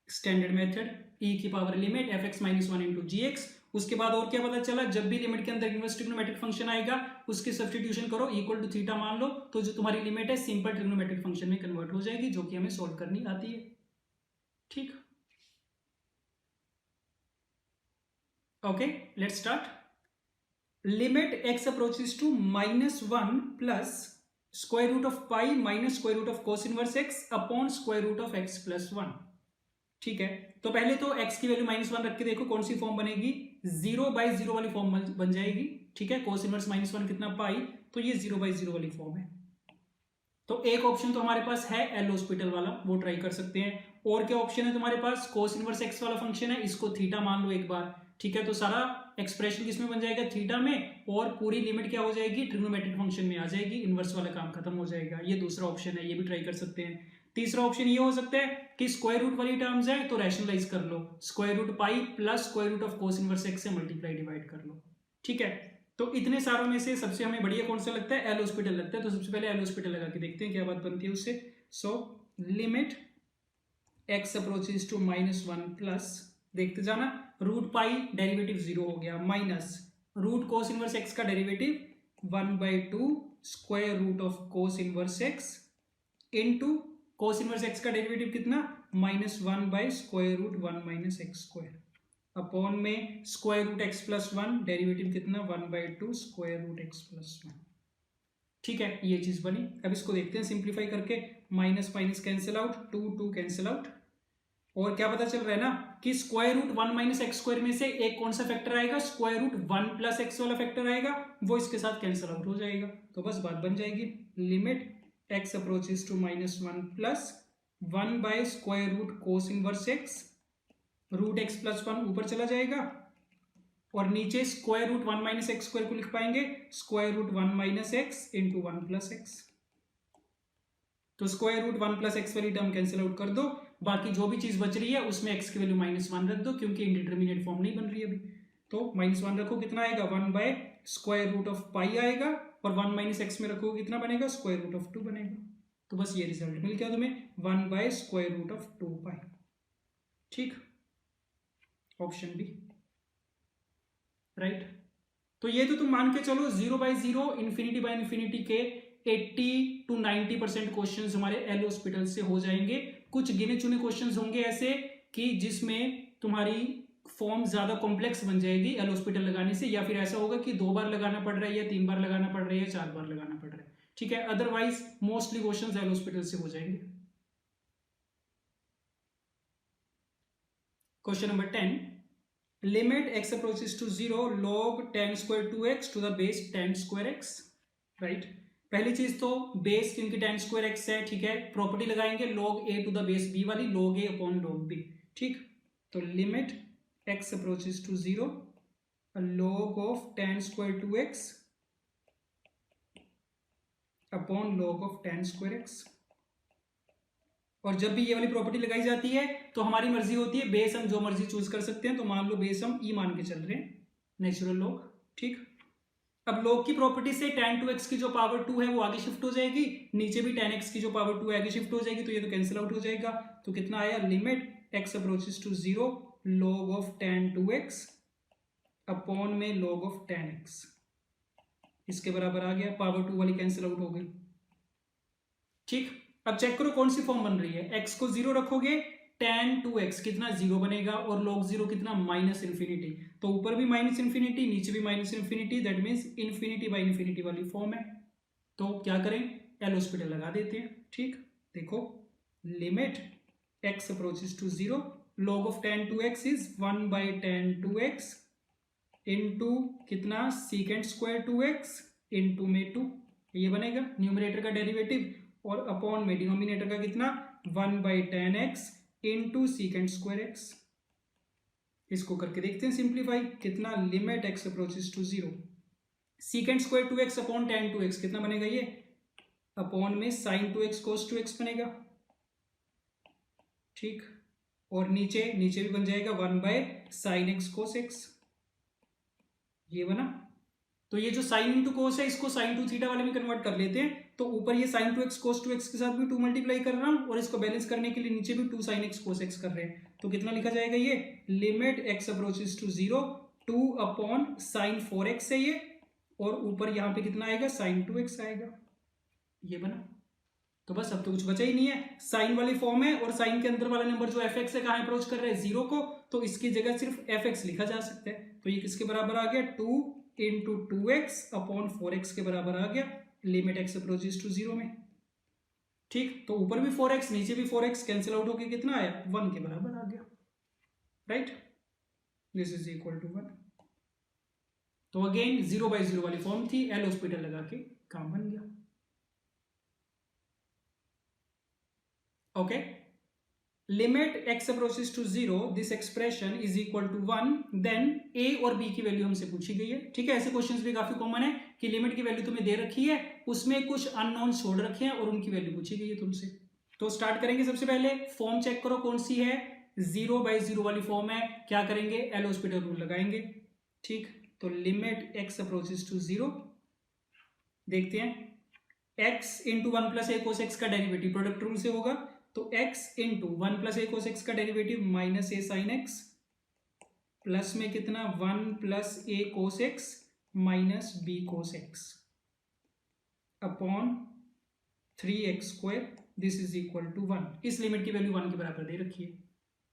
स्टैंडर्ड मेथड e की power limit fx minus 1 into g x. उसके बाद और क्या पता चला, जब भी लिमिट के अंदर इनवर्स ट्रिग्नोमेट्रिक फंक्शन आएगा उसकी सब्स्टिट्यूशन करो, इक्वल टू थीटा मान लो, तो जो तुम्हारी लिमिट है सिंपल ट्रिग्नोमेट्रिक फंक्शन में कन्वर्ट हो जाएगी, जो कि हमें सोल्व करनी आती है। ठीक, okay, let's start. Limit x approaches to -1 plus square root of pi minus square root of cos inverse x upon square root of x plus 1. ठीक है, तो पहले तो x की वैल्यू -1 रख के देखो कौन सी फॉर्म बनेगी. 0/0 वाली फॉर्म बन जाएगी. ठीक है, कोस इनवर्स -1 कितना पाई, तो ये 0/0 वाली फॉर्म है. तो एक ऑप्शन तो हमारे पास है एल हॉस्पिटल वाला, वो ट्राई कर सकते हैं. और क्या ऑप्शन है तुम्हारे पास, कोस इनवर्स एक्स वाला फंक्शन है, इसको थीटा मान लो एक बार. ठीक है, तो सारा एक्सप्रेशन किसमें बन जाएगा, थीटा में, और पूरी लिमिट क्या हो जाएगी, ट्रिग्नोमेट्रिक फंक्शन में आ जाएगी. इनवर्स वाला काम खत्म हो जाएगा. ये दूसरा ऑप्शन है, ये भी ट्राई कर सकते हैं. तीसरा ऑप्शन ये हो सकता है कि स्क्वायर रूट वाली टर्म्स है तो रैशनलाइज कर लो, square root pi plus square root of cos inverse x से मल्टीप्लाई डिवाइड कर लो. ठीक है, तो इतने सारों में से सबसे हमें बढ़िया कौन सा लगता है, एल हॉस्पिटल लगता है. तो सबसे पहले एल हॉस्पिटल लगा के देखते हैं क्या बात बनती है उससे. So limit x approaches to -1 plus, देखते जाना, रूट पाई डेरिवेटिव 0 हो गया, minus root cos inverse x का derivative 1/2 square root of cos inverse x into cos inverse x का डेरिवेटिव कितना, -1 by square root 1 minus x square upon में square root x plus 1, derivative कितना 1/2 square root x plus 1. ठीक है, ये चीज बनी. अब इसको देखते हैं सिंप्लीफाई करके. Minus minus cancel out, 2 cancel out, और क्या पता चल रहा है ना कि square root 1 minus x square में से एक कौन सा फैक्टर आएगा, स्क्वायर रूट 1 प्लस एक्स वाला फैक्टर आएगा, वो इसके साथ कैंसिल आउट हो जाएगा. तो बस बात बन जाएगी. Limit x approaches to -1 plus 1 by square root cos inverse x, root x plus 1 ऊपर चला जाएगा, और नीचे square root 1 minus x square को लिख पाएंगे square root 1 minus x into 1 plus x. तो स्क्वायर रूट 1 प्लस एक्स वाली टर्म कैंसिल आउट कर दो, बाकी जो भी चीज बच रही है उसमें एक्स की वैल्यू -1 रख दो, क्योंकि इंडिटरमिनेट फॉर्म नहीं बन रही अभी. तो -1 रखो, कितना आएगा, 1 बाय स्क्वायर रूट ऑफ पाई आएगा, और 1 माइनस एक्स में रखो कितना बनेगा, स्क्वायर रूट ऑफ 2 बनेगा. तो बस ये रिजल्ट मिल गया तुम्हें, 1 बाय स्क्वायर रूट ऑफ 2 पाई. ठीक, ऑप्शन बी राइट. तो ये तो तुम मान के चलो 0/0 इन्फिनिटी बाय इन्फिनिटी के 80 to 90% क्वेश्चंस हमारे एल हॉस्पिटल से हो जाएंगे. कुछ गिने चुने क्वेश्चंस होंगे ऐसे कि जिसमें तुम्हारी फॉर्म ज्यादा कॉम्प्लेक्स बन जाएगी एल हॉस्पिटल लगाने से, या फिर ऐसा होगा कि 2 बार लगाना पड़ रहा है, या 3 बार लगाना पड़ रहा है, या 4 बार लगाना पड़ रहा है. ठीक है, otherwise mostly questions L hospital से हो जाएंगे. Question number 10, limit x approaches to 0 log tan square 2x to the base tan square x. Right, पहली चीज तो बेस क्योंकि tan square x है. ठीक है, प्रॉपर्टी लगाएंगे log a to the base b वाली, log a upon log b. ठीक, तो limit x approaches to 0 log of tan square 2x upon log of tan square x. और जब भी ये वाली प्रॉपर्टी लगाई जाती है तो हमारी मर्जी होती है, बेस हम जो मर्जी चूज कर सकते हैं. तो मान लो बेस हम ई मान के चल रहे हैं, नेचुरल लॉग. ठीक, अब लॉग की प्रॉपर्टी से tan 2x की जो पावर 2 है वो आगे शिफ्ट हो जाएगी, नीचे भी tan x की जो पावर 2 है आगे शिफ्ट हो जाएगी, तो ये तो कैंसिल आउट हो जाएगा. तो कितना आया, limit x approaches to 0 log of tan 2x upon में log ऑफ tan x, इसके बराबर आ गया. पावर 2 वाली कैंसिल आउट हो गई. ठीक, अब चेक करो कौन सी फॉर्म बन रही है. x को 0 रखोगे, tan 2x कितना 0 बनेगा, और log 0 कितना -इन्फिनिटी. तो ऊपर भी -इन्फिनिटी, नीचे भी -infinity, that means infinity by infinity वाली फॉर्म है. तो क्या करें, एल हॉस्पिटल लगा देते हैं. ठीक, देखो limit x approaches to 0 log of tan 2x is 1 by tan 2x into कितना secant स्क्वायर 2x इंटू में 2, ये बनेगा न्यूमरेटर का डेरिवेटिव, और अपॉन में डिनोमिनेटर का कितना 1 by tan x into secant square x. इसको करके देखते हैं सिंप्लीफाई, कितना, limit x approaches to 0 secant square 2x upon tan 2x कितना बनेगा, ये अपॉन में sin 2x cos 2x बनेगा. ठीक, और नीचे नीचे भी बन जाएगा 1 bye sin x cos x, ये बना. तो ये जो साइन इंटू कोस है इसको साइन 2 थीटा वाले में कन्वर्ट कर लेते हैं. तो ऊपर ये साइन 2x cos 2x के साथ भी 2 मल्टीप्लाई कर रहा हूं, और इसको बैलेंस करने के लिए नीचे भी 2 sin x cos x कर रहे हैं. तो कितना लिखा जाएगा, ये limit x approaches to 0 2 upon sine 4x है ये, और ऊपर यहां पे कितना आएगा, साइन 2x आएगा. ये बना. तो बस अब तो कुछ बचा ही नहीं है, साइन वाली फॉर्म है और साइन के अंदर वाला नंबर जो fx है कहाँ अप्रोच कर रहा है 0 को, तो इसकी जगह सिर्फ fx लिखा जा सकता है। तो ये किसके बराबर आ गया 2 इंटू 2x अपॉन 4x के बराबर आ गया लिमिट x अप्रोचेस टू 0 में। ठीक, तो ऊपर भी 4x नीचे भी 4x कैंसिल आउट होकर कितना आया 1 के बराबर आ गया, right, this is equal to 1। तो अगेन 0/0 वाली फॉर्म थी, एल हॉस्पिटल लगा के काम बन गया। Okay, limit x approaches to 0 this expression is equal to 1, then a और b की वैल्यू हमसे पूछी गई है। ठीक है, ऐसे क्वेश्चंस भी काफी कॉमन है कि लिमिट की वैल्यू तुम्हें दे रखी है, उसमें कुछ अननोन छोड़ रखे हैं और उनकी वैल्यू पूछी गई है तुमसे। तो स्टार्ट करेंगे, सबसे पहले फॉर्म चेक करो कौन सी है, 0/0 वाली फॉर्म है। क्या करेंगे, एल हॉस्पिटल रूल लगाएंगे। ठीक, तो लिमिट x अप्रोचेस टू 0, देखते हैं x into 1 plus a cos x का डेरिवेटिव प्रोडक्ट रूल से होगा, तो x into 1 plus a cos x का derivative minus a sine x plus में कितना 1 plus a cos x minus b cos x upon 3x square, this is equal to 1। इस limit की value 1 के बराबर दे रखी है।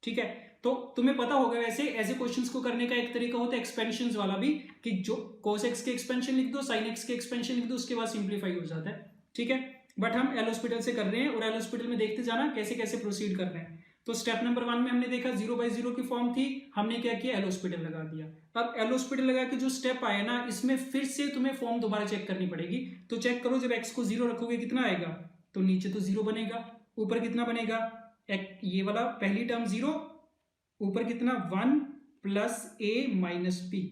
ठीक है, तो तुम्हें पता होगा वैसे ऐसे क्वेश्चंस को करने का एक तरीका होता है एक्सपेंशन वाला भी, कि जो कोस x के एक्सपेंशन लिख दो, साइन x के एक्सपेंशन लिख दो, उसके बाद सिंप्लीफाई हो जाता है। ठीक है, बट हम एल हॉस्पिटल से कर रहे हैं और एल हॉस्पिटल में देखते जाना कैसे कैसे प्रोसीड कर रहे हैं। तो स्टेप नंबर 1 में हमने देखा 0/0 की फॉर्म थी, हमने क्या किया एल हॉस्पिटल लगा दिया। अब एल हॉस्पिटल लगा के जो स्टेप आया ना, इसमें फिर से तुम्हें फॉर्म दोबारा चेक करनी पड़ेगी। तो चेक करो, जब x को 0 रखोगे कितना आएगा, तो नीचे तो 0 बनेगा, ऊपर कितना बनेगा, ये वाला पहली टर्म 0, ऊपर कितना 1 प्लस ए माइनस बी।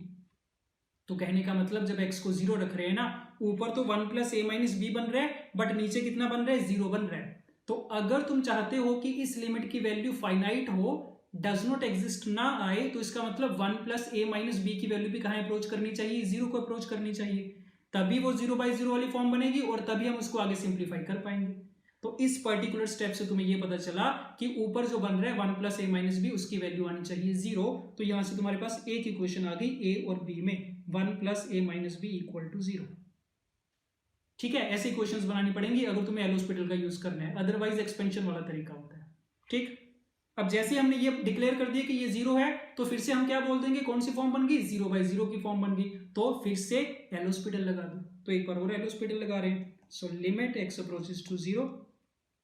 तो कहने का मतलब जब x को 0 रख रहे हैं ना, ऊपर तो 1 प्लस ए माइनस बी बन रहा है, बट नीचे कितना बन रहा है 0 बन रहा है। तो अगर तुम चाहते हो कि इस लिमिट की वैल्यू फाइनाइट हो, डज नॉट एग्जिस्ट ना आए, तो इसका मतलब 1 प्लस ए माइनस बी की वैल्यू भी कहां अप्रोच करनी चाहिए, 0 को अप्रोच करनी चाहिए, तभी वो 0/0 वाली फॉर्म बनेगी और तभी हम उसको आगे सिंप्लीफाई कर पाएंगे। तो इस पर्टिकुलर स्टेप से तुम्हें यह पता चला कि ऊपर जो बन रहा है 1 प्लस ए माइनस बी, उसकी वैल्यू आनी चाहिए 0। तो यहां से तुम्हारे पास एक इक्वेशन आ गई ए और बी में, 1 plus a minus b equal to 0। ठीक है, ऐसे इक्वेशंस बनानी पड़ेंगी अगर तुम्हें एल हॉस्पिटल का यूज करना है, अदरवाइज एक्सपेंशन वाला तरीका होता है। ठीक, अब जैसे हमने ये डिक्लेयर कर दिया कि ये 0 है, तो फिर से हम क्या बोल देंगे, कौन सी फॉर्म बन गई 0/0 की फॉर्म बन गई, तो फिर से एल हॉस्पिटल लगा दो। तो एक बार और एल हॉस्पिटल लगा रहे हैं। So limit x approaches to 0,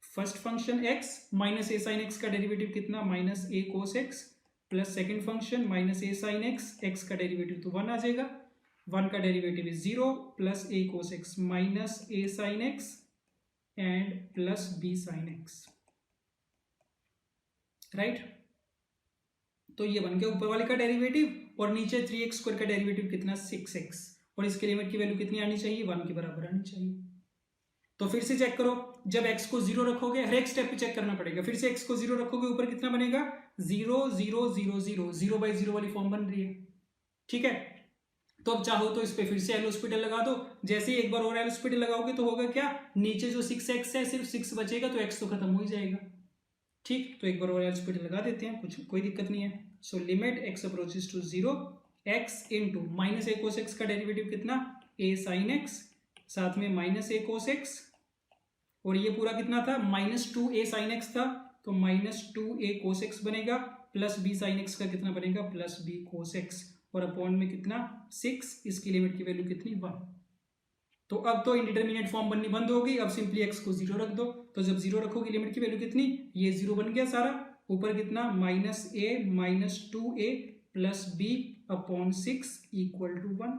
first function x minus a sine x का डेरिवेटिव कितना minus a cos x, plus second function minus a sine x का डेरिवेटिव तो 1 आ जाएगा, 1 का डेरिवेटिव is 0 plus a cos x minus a sine x and plus b sine x, right. तो ये बन गया ऊपर वाले का डेरिवेटिव और नीचे 3x स्क्वायर का डेरिवेटिव कितना 6x, और इसके लिमिट की वैल्यू कितनी आनी चाहिए 1 के बराबर आनी चाहिए। तो फिर से चेक करो, जब x को 0 रखोगे, हर एक स्टेप पे चेक करना पड़ेगा, फिर से x को 0 रखोगे ऊपर कितना बनेगा 0 0 0 0, 0/0 वाली फॉर्म बन रही है। ठीक है, तो अब चाहो तो इस पे फिर से एल हॉस्पिटल लगा दो। जैसे ही एक बार और एल हॉस्पिटल लगाओगे तो होगा क्या, नीचे जो 6x है सिर्फ 6 बचेगा, तो x तो खत्म हो ही जाएगा। ठीक, तो एक बार और एल हॉस्पिटल लगा देते हैं, कुछ कोई दिक्कत नहीं है। So limit x approaches to 0, x into minus a cos x का डेरिवेटिव कितना a साइन x, साथ में माइनस ए कोस x, और ये पूरा कितना था -2a साइन x था, तो -2a कोस x बनेगा, प्लस b साइन x का कितना बनेगा प्लस b कोस x, और अपॉन में कितना 6, इसकी लिमिट की वैल्यू कितनी 1। तो अब तो इंडिटरमिनेट फॉर्म बननी बंद हो गई, अब सिंपली x को 0 रख दो। तो जब 0 रखोगे लिमिट की वैल्यू कितनी, ये 0 बन गया सारा, ऊपर कितना -a -2a plus b upon 6 equal to 1।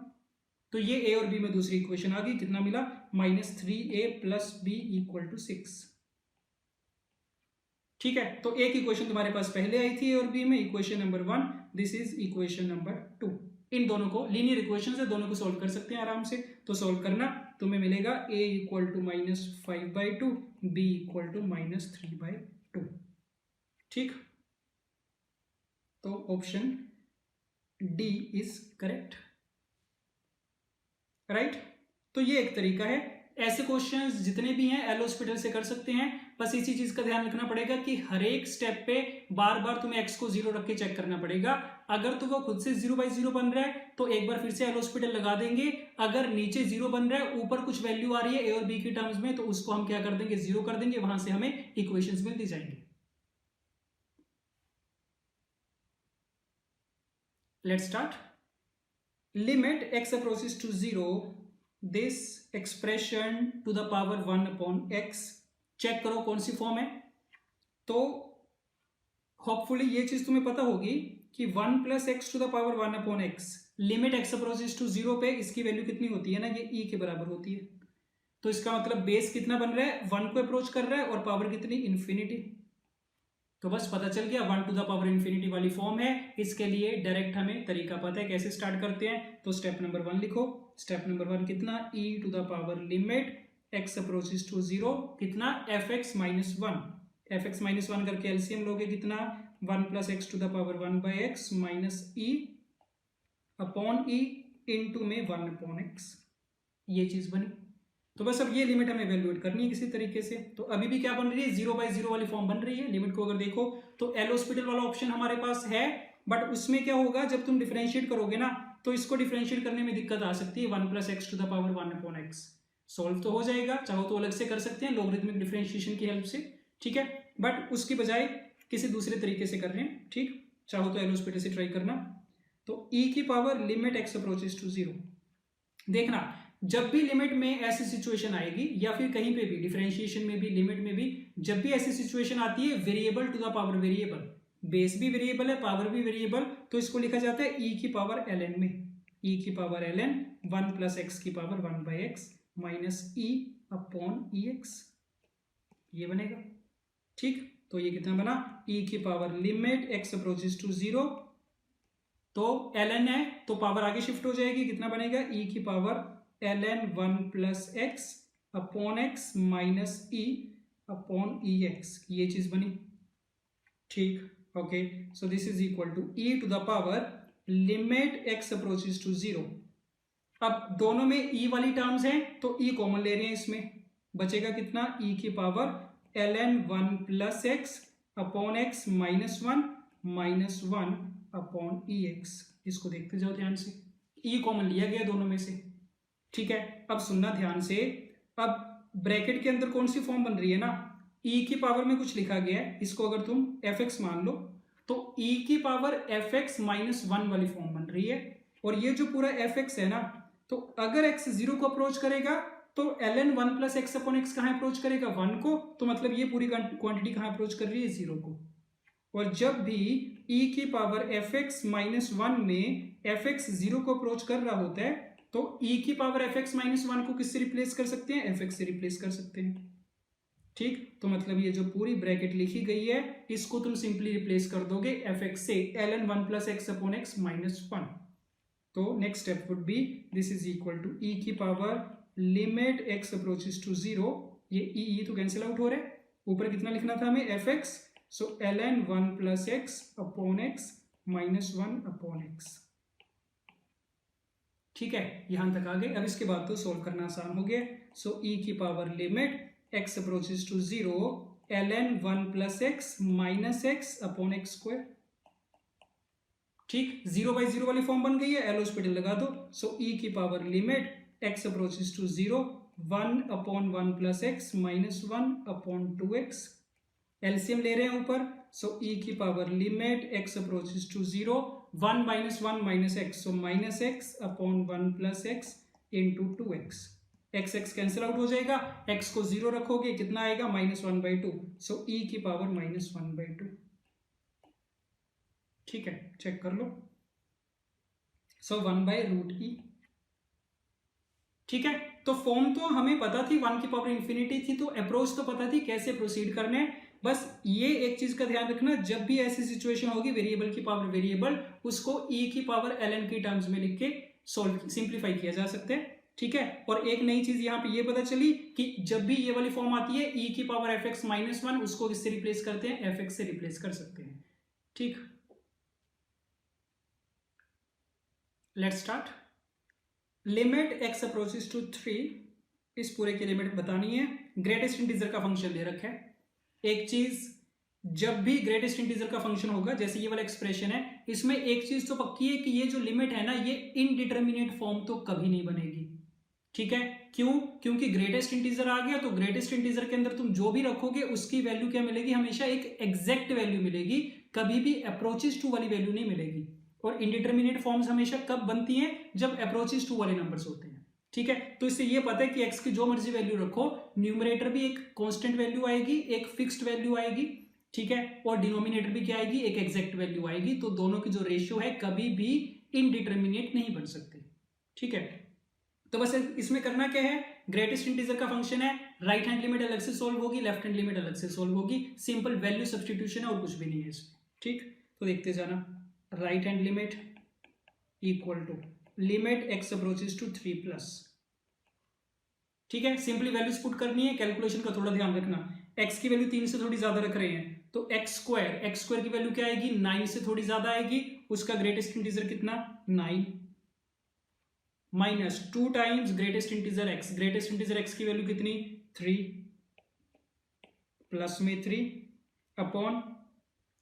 तो ये a और b में दूसरी इक्वेशन आ गई, कितना मिला -3a plus b equal to 6। ठीक है, तो एक इक्वेशन तुम्हारे पास पहले आई थी a और b में, equation number 1, this is equation number 2। इन दोनों को लीनियर इक्वेशन है, दोनों को सोल्व कर सकते हैं आराम से। तो सोल्व करना, तुम्हें मिलेगा a equal to -5/2, b equal to -3/2। ठीक, तो option D is correct, right. तो ये एक तरीका है ऐसे क्वेश्चंस जितने भी हैं एल हॉस्पिटल से कर सकते हैं। बस इसी चीज का ध्यान रखना पड़ेगा कि हर एक स्टेप पे बार बार तुम्हें एक्स को 0 रख के चेक करना पड़ेगा। अगर तो वो खुद से 0/0 बन रहा है तो एक बार फिर से एल हॉस्पिटल लगा देंगे। अगर नीचे 0 बन रहा है, ऊपर कुछ वैल्यू आ रही है ए और बी की टर्म्स में, तो उसको हम क्या कर देंगे, 0 कर देंगे, वहां से हमें इक्वेशंस मिलती जाएंगे। Let's start. Limit x approaches to 0, this expression to the power 1 upon x। Check करो कौन सी फॉर्म है। तो होपफुली ये चीज तुम्हें पता होगी कि 1 + x to the power 1 upon x, limit x approaches to 0 पे इसकी वैल्यू कितनी होती है ना, ये e के बराबर होती है। तो इसका मतलब बेस कितना बन रहा है, 1 को अप्रोच कर रहा है, और पावर कितनी, इन्फिनिटी। तो बस पता चल गया 1 to the power इन्फिनिटी वाली फॉर्म है। इसके लिए डायरेक्ट हमें तरीका पता है कैसे स्टार्ट करते हैं। तो स्टेप नंबर 1 लिखो। स्टेप नंबर 1 कितना, e to the power limit x approaches to 0 कितना, fx - 1। fx - 1 करके एलसीएम लोगे कितना, 1 + x to the power 1/x minus e upon e into में 1 अपॉन x। ये चीज बनी। तो बस अब ये लिमिट हमें इवैल्यूएट करनी है किसी तरीके से। तो अभी भी क्या बन रही है, 0/0 वाली फॉर्म बन रही है। लिमिट को अगर देखो तो एल हॉस्पिटल वाला ऑप्शन हमारे पास है, बट उसमें क्या होगा, जब तुम डिफरेंशिएट करोगे ना तो इसको डिफरेंशिएट करने में दिक्कत आ सकती है। 1 + x to the power 1 upon x solve तो हो जाएगा, चाहो तो अलग से कर सकते हैं लॉगरिथमिक डिफरेंशिएशन की हेल्प से, ठीक है, बट उसकी बजाय किसी दूसरे तरीके से कर रहे हैं, ठीक। चाहो तो एल हॉस्पिटल से ट्राई करना। तो e की power limit x approaches to 0। देखना जब भी लिमिट में ऐसी सिचुएशन आएगी, या फिर कहीं पे भी डिफरेंशिएशन में भी, लिमिट में भी, जब भी ऐसी सिचुएशन आती है variable to the power variable, base भी वेरिएबल है, पावर भी वेरिएबल, तो इसको लिखा जाता है e की पावर ln में। e की पावर ln 1 + x की power 1/x minus e upon ex, ये बनेगा, ठीक। तो ये कितना बना, e की power limit x approaches to 0, तो ln है तो पावर आगे शिफ्ट हो जाएगी, कितना बनेगा, e की power ln 1 + x upon x minus e upon ex, ये चीज बनी, ठीक। Okay, so this is equal to e to the power limit x approaches to 0। अब दोनों में e वाली टर्म्स हैं तो e कॉमन ले रहे हैं, इसमें बचेगा कितना, e की power ln 1 + x upon x minus 1 minus 1 upon ex। इसको देखते जाओ ध्यान से, e कॉमन लिया गया दोनों में से, ठीक है। अब सुनना ध्यान से, अब ब्रैकेट के अंदर कौन सी फॉर्म बन रही है ना, e की पावर में कुछ लिखा गया है, इसको अगर तुम fx मान लो तो e की पावर fx - 1 वाली फॉर्म बन रही है। और ये जो पूरा fx है ना, तो अगर x 0 को अप्रोच करेगा तो ln 1 + x अपॉन x कहां अप्रोच करेगा, 1 को, तो मतलब ये पूरी क्वांटिटी कहां अप्रोच कर रही है, 0 को। और जब भी e की पावर fx - 1 में fx 0 को अप्रोच कर रहा होता है तो e की पावर fx - 1 को किससे रिप्लेस कर सकते हैं, fx से रिप्लेस कर सकते हैं, ठीक। तो मतलब ये जो पूरी ब्रैकेट लिखी गई है इसको तुम सिंपली रिप्लेस कर दोगे fx से, ln 1 + x upon x minus 1। तो next step would be this is equal to e की power limit x approaches to 0, ये e तो कैंसिल आउट हो रहा है, ऊपर कितना लिखना था हमें, fx, सो ln 1 + x upon x minus 1 upon x, ठीक है। यहां तक आ गए। अब इसके बाद तो सोल्व करना आसान हो गया। सो e की power limit x approaches to 0 ln 1 + x minus x upon x square, ठीक। 0/0 वाली फॉर्म बन गई है, एल हॉस्पिटल लगा दो। सो e की power limit x approaches to 0 1 upon 1 + x minus 1 upon 2x, LCM ले रहे हैं ऊपर। सो e की power limit x approaches to 0 1 - 1 minus x, so minus x upon 1 + x into 2x, x cancel out हो जाएगा, x को 0 रखोगे कितना आएगा, -1/2, सो e की पावर -1/2, ठीक है, चेक कर लो। सो 1/√e, ठीक है। तो फॉर्म तो हमें पता थी, 1 की पावर इन्फिनिटी थी, तो अप्रोच तो पता थी कैसे प्रोसीड करने हैं। बस ये एक चीज का ध्यान रखना, जब भी ऐसी सिचुएशन होगी वेरिएबल की पावर वेरिएबल, उसको e की पावर ln की टर्म्स में लिख के सोल्व सिंप्लीफाई किया जा सकता है, ठीक है। और एक नई चीज यहाँ पे ये पता चली कि जब भी ये वाली फॉर्म आती है e की पावर fx - 1, उसको किससे रिप्लेस करते हैं, fx से रिप्लेस कर सकते हैं, ठीक। Let's start. Limit x approaches to 3, इस पूरे की लिमिट बतानी है। ग्रेटेस्ट इंटीजर का फंक्शन दे रखा है। एक चीज, जब भी ग्रेटेस्ट इंटीजर का फंक्शन होगा, जैसे ये वाला एक्सप्रेशन है, इसमें एक चीज तो पक्की है कि ये जो लिमिट है ना, ये इनडिटर्मिनेट फॉर्म तो कभी नहीं बनेगी। ठीक है, क्यों? क्योंकि ग्रेटेस्ट इंटीजर आ गया, तो ग्रेटेस्ट इंटीजर के अंदर तुम जो भी रखोगे उसकी वैल्यू क्या मिलेगी? हमेशा एक एग्जैक्ट वैल्यू मिलेगी, कभी भी अप्रोचेस टू वाली वैल्यू नहीं मिलेगी। और इनडिटर्मिनेट फॉर्म्स हमेशा कब बनती हैं? जब अप्रोचेस टू वाले नंबर्स होते हैं। ठीक है, तो इससे ये पता है कि एक्स की जो मर्जी वैल्यू रखो, न्यूमरेटर भी एक कांस्टेंट वैल्यू आएगी, एक फिक्स्ड वैल्यू आएगी। ठीक है, और डिनोमिनेटर भी क्या आएगी? एक एग्जैक्ट वैल्यू आएगी। तो दोनों की जो रेशियो है कभी भी इनडिटर्मिनेट नहीं बन सकती। ठीक है, तो बस इसमें करना क्या है? ग्रेटेस्ट इंटीजर का फंक्शन है, राइट हैंड लिमिट अलग से सोल्व होगी, लेफ्ट हैंड लिमिट अलग से सोल्व होगी। सिंपल वैल्यू सब्स्टिट्यूशन है और कुछ भी नहीं है इसमें। ठीक, तो देखते जाना। Right hand limit equal to limit x approaches to 3+। ठीक है, सिंपली वैल्यूज पुट करनी है। कैलकुलेशन का थोड़ा ध्यान रखना, एक्स की वैल्यू 3 से थोड़ी ज्यादा रख रहे हैं, तो एक्स स्क्वायर की वैल्यू क्या आएगी? 9 से थोड़ी ज्यादा आएगी। उसका ग्रेटेस्ट इंटीजर कितना? 9 minus 2 times greatest integer x. Greatest integer x की वैल्यू कितनी? 3 प्लस में 3 upon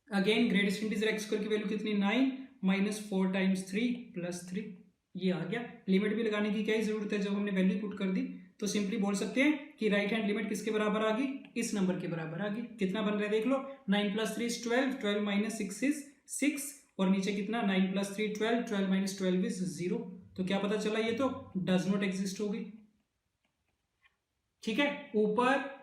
again greatest integer x square की वैल्यू कितनी? 9 माइनस 4 टाइम्स 3 प्लस 3। ये आ गया। लिमिट भी लगाने की क्या ही जरूरत है, जब हमने वैल्यू पुट कर दी। तो सिंपली बोल सकते हैं कि राइट हैंड लिमिट किसके बराबर आ गई? इस नंबर के बराबर आ गई। कितना बन रहा है देख लो, 9 + 3 = 12, 12 माइनस 6 इज 6, और नीचे कितना? 9 + 3 12, 12 माइनस 12 इज 0। तो क्या पता चला? ये तो डज नॉट एग्जिस्ट होगी। ठीक है, ऊपर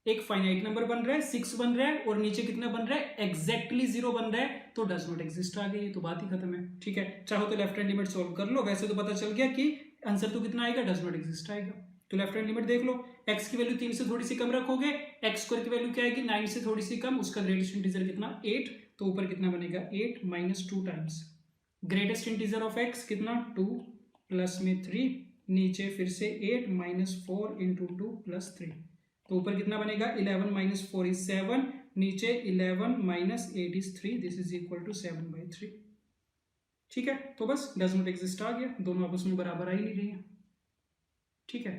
एक फाइनाइट नंबर बन रहा है 6 बन रहा है, और नीचे कितना बन रहा है? एग्जैक्टली 0 बन रहा है, तो डज नॉट एग्जिस्ट आ गई। तो बात ही खत्म है। ठीक है, चाहो तो लेफ्ट हैंड लिमिट सोल्व कर लो, वैसे तो पता चल गया कि आंसर तो कितना आएगा? डज नॉट एग्जिस्ट आएगा। तो लेफ्ट हैंड लिमिट देख लो, एक्स की वैल्यू 3 से थोड़ी सी कम रखोगे, एक्स स्क्वायर की वैल्यू क्या आएगी? 9 से थोड़ी सी कम, उसका ग्रेटेस्ट इंटीजर कितना? 8, तो ऊपर कितना बनेगा? 8 minus 2 times greatest integer of x कितना? 2 प्लस में 3, नीचे फिर से 8 माइनस 4 इंटू 2 प्लस 3, तो ऊपर कितना बनेगा? 11 माइनस 4 इज 7, नीचे 11 minus 8 is 3, this is equal to 7/3। ठीक है, तो बस डज नॉट एग्जिस्ट आ गया, दोनों आपस में बराबर आ ही नहीं रही है। ठीक है,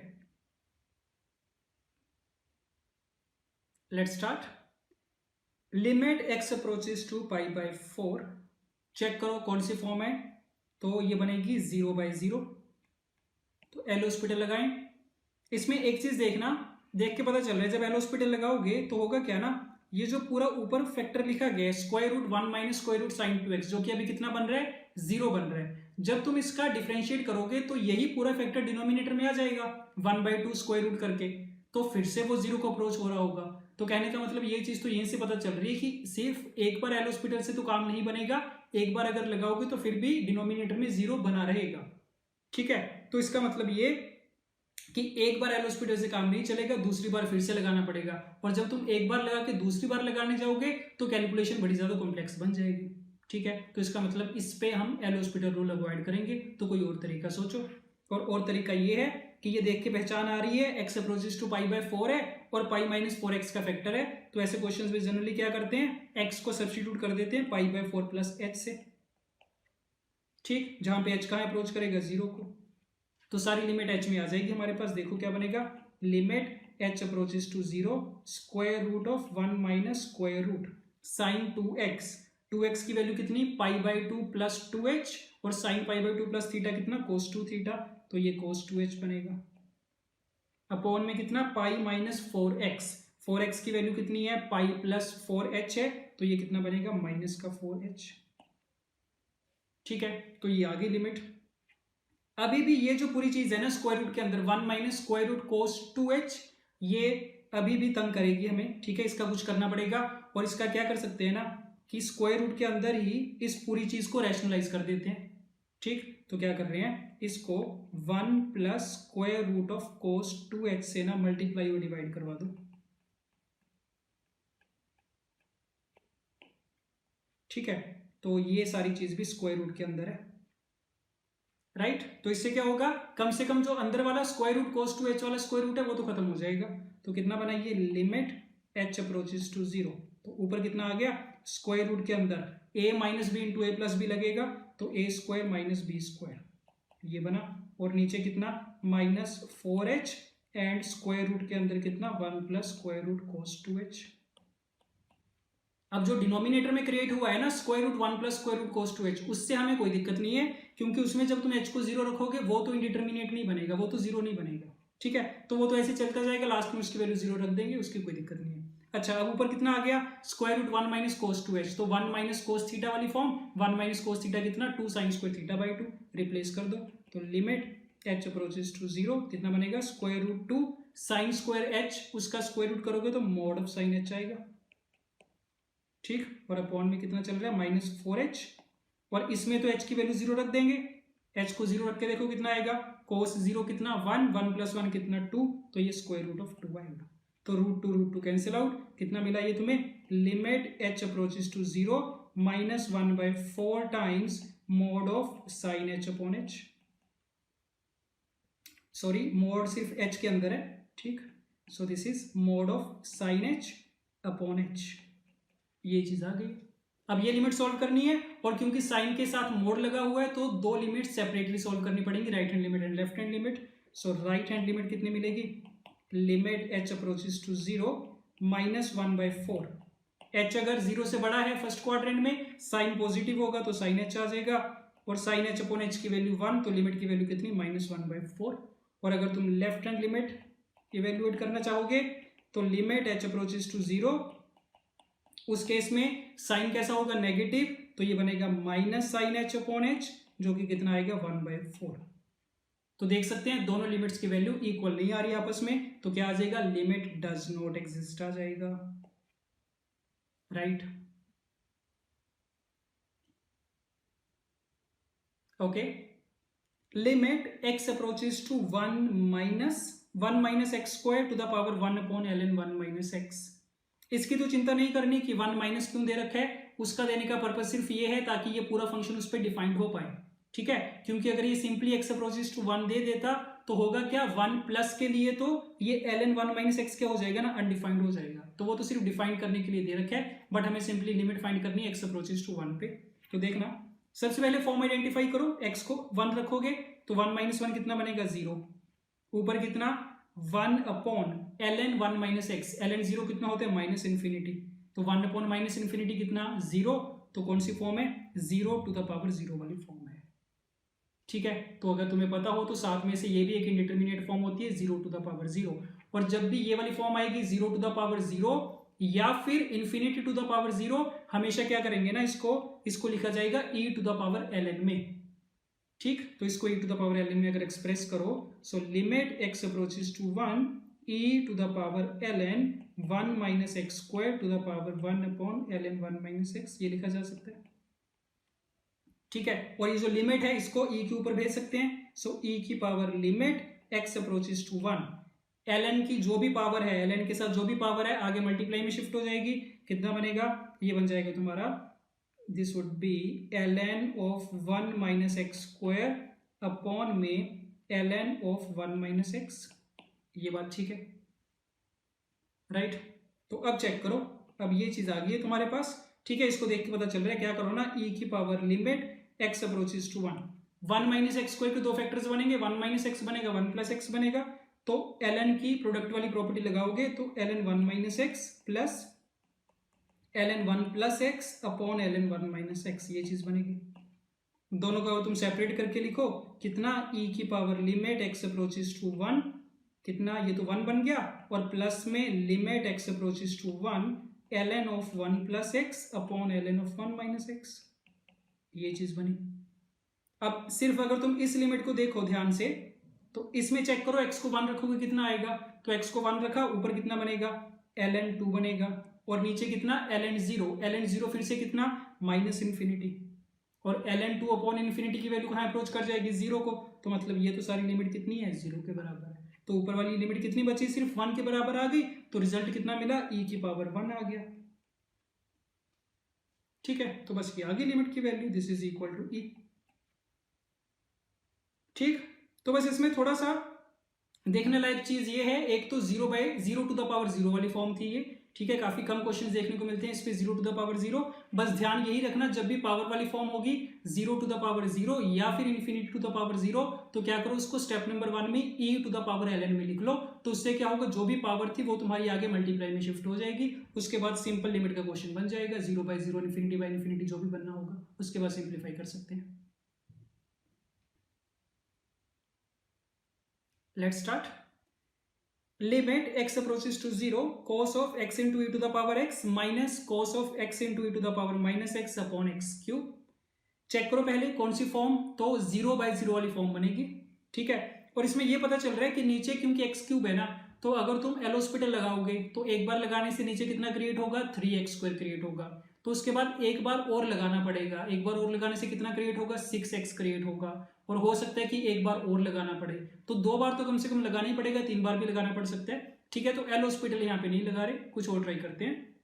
let's start. Limit x approaches to π/4। Check करो कौन सी फॉर्म है, तो ये बनेगी 0/0। तो एल हॉस्पिटल लगाएं। इसमें एक चीज देखना, देख के पता चल रहा है, जब एल हॉस्पिटल लगाओगे तो होगा क्या ना, ये जो पूरा ऊपर फैक्टर लिखा गया है √1 माइनस sin 2x, जो कि अभी कितना बन रहा है? 0 बन रहा है। जब तुम इसका डिफरेंशिएट करोगे तो यही पूरा फैक्टर डिनोमिनेटर में आ जाएगा 1/2 स्क्वायर रूट करके, तो फिर से वो 0 को अप्रोच हो रहा होगा। तो कहने का मतलब ये चीज तो यहीं से पता चल रही है कि सिर्फ एक बार एल हॉस्पिटल से तो काम नहीं बनेगा, एक बार अगर लगाओगे तो फिर भी डिनोमिनेटर में 0 बना रहेगा। ठीक है, तो इसका मतलब ये कि एक बार एल हॉस्पिटल से काम नहीं चलेगा, दूसरी बार फिर से लगाना पड़ेगा, और जब तुम एक बार लगा के दूसरी बार लगाने जाओगे तो कैलकुलेशन बड़ी ज्यादा कॉम्प्लेक्स बन जाएगी। ठीक है, तो इसका मतलब इस पे हम एल हॉस्पिटल रूल अवॉइड करेंगे। तो कोई और तरीका सोचो, और तरीका ये है कि ये देख के पहचान आ रही है एक्स अप्रोचेस टू π/4 है और π-4x का फैक्टर है, तो ऐसे क्वेश्चंस में जनरली क्या करते हैं? एक्स को सब्स्टिट्यूट कर देते हैं π/4 + h से। ठीक, जहां पे h कहां अप्रोच करेगा? 0 को, तो सारी लिमिट h में आ जाएगी हमारे पास। देखो क्या बनेगा? Limit h approaches to 0 √1 minus sin 2x। 2x की वैल्यू कितनी? π/2 + 2h, और sin π/2 + थीटा कितना? cos 2 थीटा, तो ये cos 2h बनेगा। अपॉन में कितना? π-4x। 4x की वैल्यू कितनी है? π + 4h है, तो ये कितना बनेगा? -4h। ठीक है, तो ये आ गई लिमिट। अभी भी ये जो पूरी चीज है ना स्क्वायर रूट के अंदर 1 माइनस cos 2h, ये अभी भी तंग करेगी हमें। ठीक है, इसका कुछ करना पड़ेगा, और इसका क्या कर सकते हैं ना कि स्क्वायर रूट के अंदर ही इस पूरी चीज को रैशनलाइज कर देते हैं। ठीक, तो क्या कर रहे हैं? इसको 1 + cos 2h से ना मल्टीप्लाई और डिवाइड करवा दो। ठीक है, तो ये सारी चीज भी स्क्वायर रूट के अंदर है। राइट, तो इससे क्या होगा? कम से कम जो अंदर वाला cos 2h वाला स्क्वायर रूट है वो तो खत्म हो जाएगा। तो कितना बनाइए? लिमिट h अप्रोचेस टू 0, तो ऊपर कितना आ गया? स्क्वायर रूट के अंदर a - b into a + b लगेगा, तो a² - b², ये बना, और नीचे कितना? -4h एंड स्क्वायर रूट के अंदर कितना 1 plus square root cos 2h। अब जो डिनोमिनेटर में क्रिएट हुआ है ना square root 1 plus square root cos 2h, उससे हमें कोई दिक्कत नहीं है, क्योंकि उसमें जब तुम h को 0 रखोगे वो तो इंडिटरमिनेट नहीं बनेगा, वो तो 0 नहीं बनेगा, ठीक है, तो वो तो ऐसे चलता जाएगा, लास्ट में उसकी वैल्यू 0 रख देंगे, उसकी कोई दिक्कत नहीं है। अच्छा, अब ऊपर कितना आ गया square root 1 minus cos 2h, तो 1 माइनस cos थीटा वाली फॉर्म, 1 माइनस cos थीटा कितना 2 sin square theta by 2, replace कर दो, तो लिमिट h अप्रोचेस टू 0 कितना बनेगा square root 2 sin square h, उसका स्क्वायर रूट करोगे तो मॉड ऑफ sin h आएगा, ठीक, और अपॉन में कितना चल रहा है -4h, और इसमें तो h की वैल्यू 0 रख देंगे, h को 0 रख के देखो कितना आएगा cos 0 कितना 1, 1 प्लस 1 कितना 2, तो ये स्क्वायर रूट ऑफ 2 आएगा, तो रूट टू कैंसिल आउट, कितना मिला ये तुम्हें limit h approaches to 0 -1/4 times mod of sin h upon h, sorry mod सिर्फ h के अंदर है, ठीक, so this is mod of sin h upon h, ये चीज आ गई। अब ये लिमिट सॉल्व करनी है, और क्योंकि साइन के साथ मोड लगा हुआ है तो दो लिमिट सेपरेटली सॉल्व करनी पड़ेंगी, right hand limit and left hand limit. So right hand limit कितनी मिलेगी limit h approaches to 0 -1/4, h अगर 0 से बड़ा है फर्स्ट क्वाड्रेंट में साइन पॉजिटिव होगा तो साइन h आ जाएगा, और साइन h अपॉन h की वैल्यू 1, तो लिमिट की वैल्यू कितनी -1/4, और अगर तुम लेफ्ट हैंड लिमिट इवेल्युएट करना चाहोगे तो लिमिट h अप्रोचेस टू 0, उस केस में साइन कैसा होगा नेगेटिव, तो ये बनेगा minus sine h upon h, जो कि कितना आएगा 1/4। तो देख सकते हैं दोनों लिमिट्स की वैल्यू इक्वल नहीं आ रही आपस में, तो क्या आ जाएगा लिमिट डज नॉट एग्जिस्ट आ जाएगा, right, okay. Limit x approaches to 1 minus x square to the power 1 upon ln 1 minus x, इसकी तो चिंता नहीं करनी कि 1 माइनस क्यों दे रखा है, उसका देने का पर्पज सिर्फ ये है ताकि ये पूरा फंक्शन उस पर डिफाइंड हो पाए, ठीक है, क्योंकि अगर ये सिंपली x अप्रोचेस टू 1 दे देता तो होगा क्या 1 प्लस के लिए तो ये ln 1 माइनस एक्स क्या हो जाएगा ना अनडिफाइंड हो जाएगा, तो वो तो सिर्फ डिफाइन करने के लिए दे रखा है, बट हमें सिंपली लिमिट फाइंड करनी है x अप्रोचेस टू 1 पे। तो देखना सबसे पहले फॉर्म आइडेंटिफाई करो, x को 1 रखोगे तो 1 माइनस 1 कितना बनेगा 0, ऊपर कितना 1 upon ln 1 minus x, ln 0 कितना होता है माइनस इन्फिनिटी, तो 1 अपॉन माइनस इन्फिनिटी कितना 0, तो कौन सी फॉर्म है 0 टू द पावर 0 वाली फॉर्म है, ठीक है। तो अगर तुम्हें पता हो तो साथ में से ये भी एक इंडिटरमिनेट फॉर्म होती है 0 टू द पावर 0, और जब भी ये वाली फॉर्म आएगी 0 टू द पावर 0 या फिर इन्फिनिटी टू द पावर 0, हमेशा क्या करेंगे ना इसको लिखा जाएगा e to the power ln में, ठीक, तो इसको e to the power ln में अगर एक्सप्रेस करो, so limit x approaches to 1 e to the power ln 1 minus x square to the power 1 upon ln 1 minus x, ये लिखा जा सकता है, ठीक है, और ये जो लिमिट है इसको e के ऊपर भेज सकते हैं, सो e की power limit x approaches to 1, ln की जो भी पावर है ln के साथ जो भी पावर है आगे मल्टीप्लाई में शिफ्ट हो जाएगी, कितना बनेगा ये बन जाएगा तुम्हारा this would be ln of 1 minus x square upon में ln ऑफ 1 माइनस एक्स, ये बात ठीक है, राइट। तो अब चेक करो, अब ये चीज आ गई है तुम्हारे पास, ठीक है, इसको देख के पता चल रहा है, क्या करो ना e की power limit x approaches to 1 minus x square के दो फैक्टर्स बनेंगे, 1 माइनस एक्स बनेगा 1 प्लस एक्स बनेगा, तो ln की प्रोडक्ट वाली प्रॉपर्टी लगाओगे तो ln 1 minus x plus ln 1 plus x upon ln 1 minus x, ये चीज बनेगी, दोनों का तुम सेपरेट करके लिखो, कितना e की power limit x approaches to 1, कितना ये तो 1 बन गया, और प्लस में limit x approaches to 1 ln of 1 plus x upon ln of 1 minus x, ये चीज बनी। अब सिर्फ अगर तुम इस लिमिट को देखो ध्यान से, तो इसमें चेक करो x को 1 रखोगे कितना आएगा, तो x को 1 रखा, ऊपर कितना बनेगा ln 2 बनेगा, और नीचे कितना ln 0 फिर से कितना माइनस इन्फिनिटी, और ln 2 अपॉन इन्फिनिटी की वैल्यू कहाँ अप्रोच कर जाएगी 0 को, तो मतलब ये तो सारी लिमिट कितनी है 0 के बराबर है, तो ऊपर वाली लिमिट कितनी बची सिर्फ 1 के बराबर आ गई, तो रिजल्ट कितना मिला e की पावर 1 आ गया, ठीक है, तो बस ये आ गई लिमिट की value, this is equal to e, ठीक। तो बस इसमें थोड़ा सा देखने लायक चीज ये है, एक तो 0 टू द पावर 0 वाली फॉर्म थी ये, ठीक है, काफी कम क्वेश्चन देखने को मिलते हैं इस पे 0 टू द पावर 0, बस ध्यान यही रखना जब भी पावर वाली फॉर्म होगी 0 टू द पावर 0 या फिर इन्फिनिटी टू द पावर 0, तो क्या करो, उसको स्टेप नंबर 1 में e to the power ln में लिख लो, तो उससे क्या होगा, जो भी पावर थी वो तुम्हारी आगे मल्टीप्लाई में शिफ्ट हो जाएगी। उसके बाद सिंपल लिमिट का क्वेश्चन बन जाएगा, 0/0 इन्फिनिटी जो भी बनना होगा, उसके बाद सिंप्लीफाई कर सकते हैं। Let's start. Limit x approaches to 0 cos of x into e to the power x minus cos of x into e to the power minus x upon x cube. Check करो पहले कौन सी form, तो 0/0 वाली form बनेगी, ठीक है। और इसमें ये पता चल रहा है कि नीचे क्योंकि x क्यूब है ना, तो अगर तुम एल हॉस्पिटल लगाओगे तो एक बार लगाने से नीचे कितना क्रिएट होगा, 3x² क्रिएट होगा। तो उसके बाद एक बार और लगाना पड़ेगा, एक बार और लगाने से कितना क्रिएट होगा, 6x क्रिएट होगा। और हो सकता है कि एक बार और लगाना पड़े, तो 2 बार तो कम से कम लगाना ही पड़ेगा, 3 बार भी लगाना पड़ सकता है, ठीक है। तो एल हॉस्पिटल यहाँ पे नहीं लगा रहे, कुछ और ट्राई करते हैं।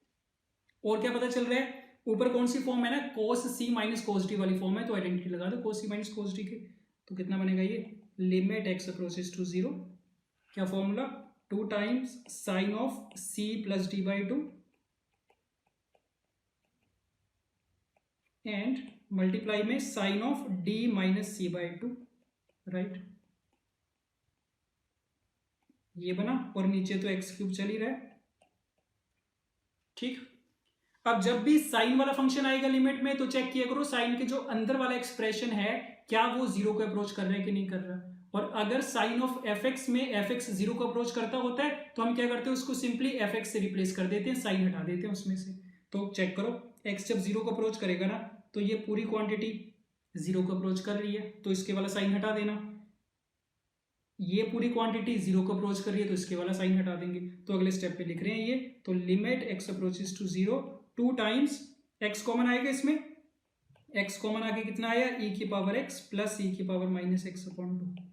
और क्या पता चल रहा है, ऊपर कौन सी फॉर्म है ना, cos c minus cos d वाली फॉर्म है, तो आइडेंटिटी लगा दो cos c minus cos d के। तो कितना बनेगा ये, लिमिट x अप्रोचेस टू 0, क्या formula, 2 times sine of c plus d/2 and multiply में sine of d minus c/2, right. ये बना, और नीचे तो x क्यूब चल ही रहा है, ठीक। अब जब भी साइन वाला फंक्शन आएगा लिमिट में, तो चेक किया करो साइन के जो अंदर वाला एक्सप्रेशन है क्या वो 0 को अप्रोच कर रहा है कि नहीं कर रहा। और अगर साइन ऑफ fx में fx 0 को अप्रोच करता होता है, तो हम क्या करते हैं, उसको सिंपली fx से रिप्लेस कर देते हैं, साइन हटा देते हैं उसमें से। तो चेक करो, x जब 0 को अप्रोच करेगा ना, तो ये पूरी क्वांटिटी 0 को अप्रोच कर रही है, तो इसके वाला साइन हटा देना। ये पूरी क्वांटिटी 0 को अप्रोच कर रही है, तो इसके वाला साइन हटा देंगे। तो अगले स्टेप पे लिख रहे हैं ये, तो limit x approaches to 0, 2 times x common आएगा इसमें, x कॉमन आके कितना आया, e की पावर x प्लस e की पावर माइनस x अपॉन 2,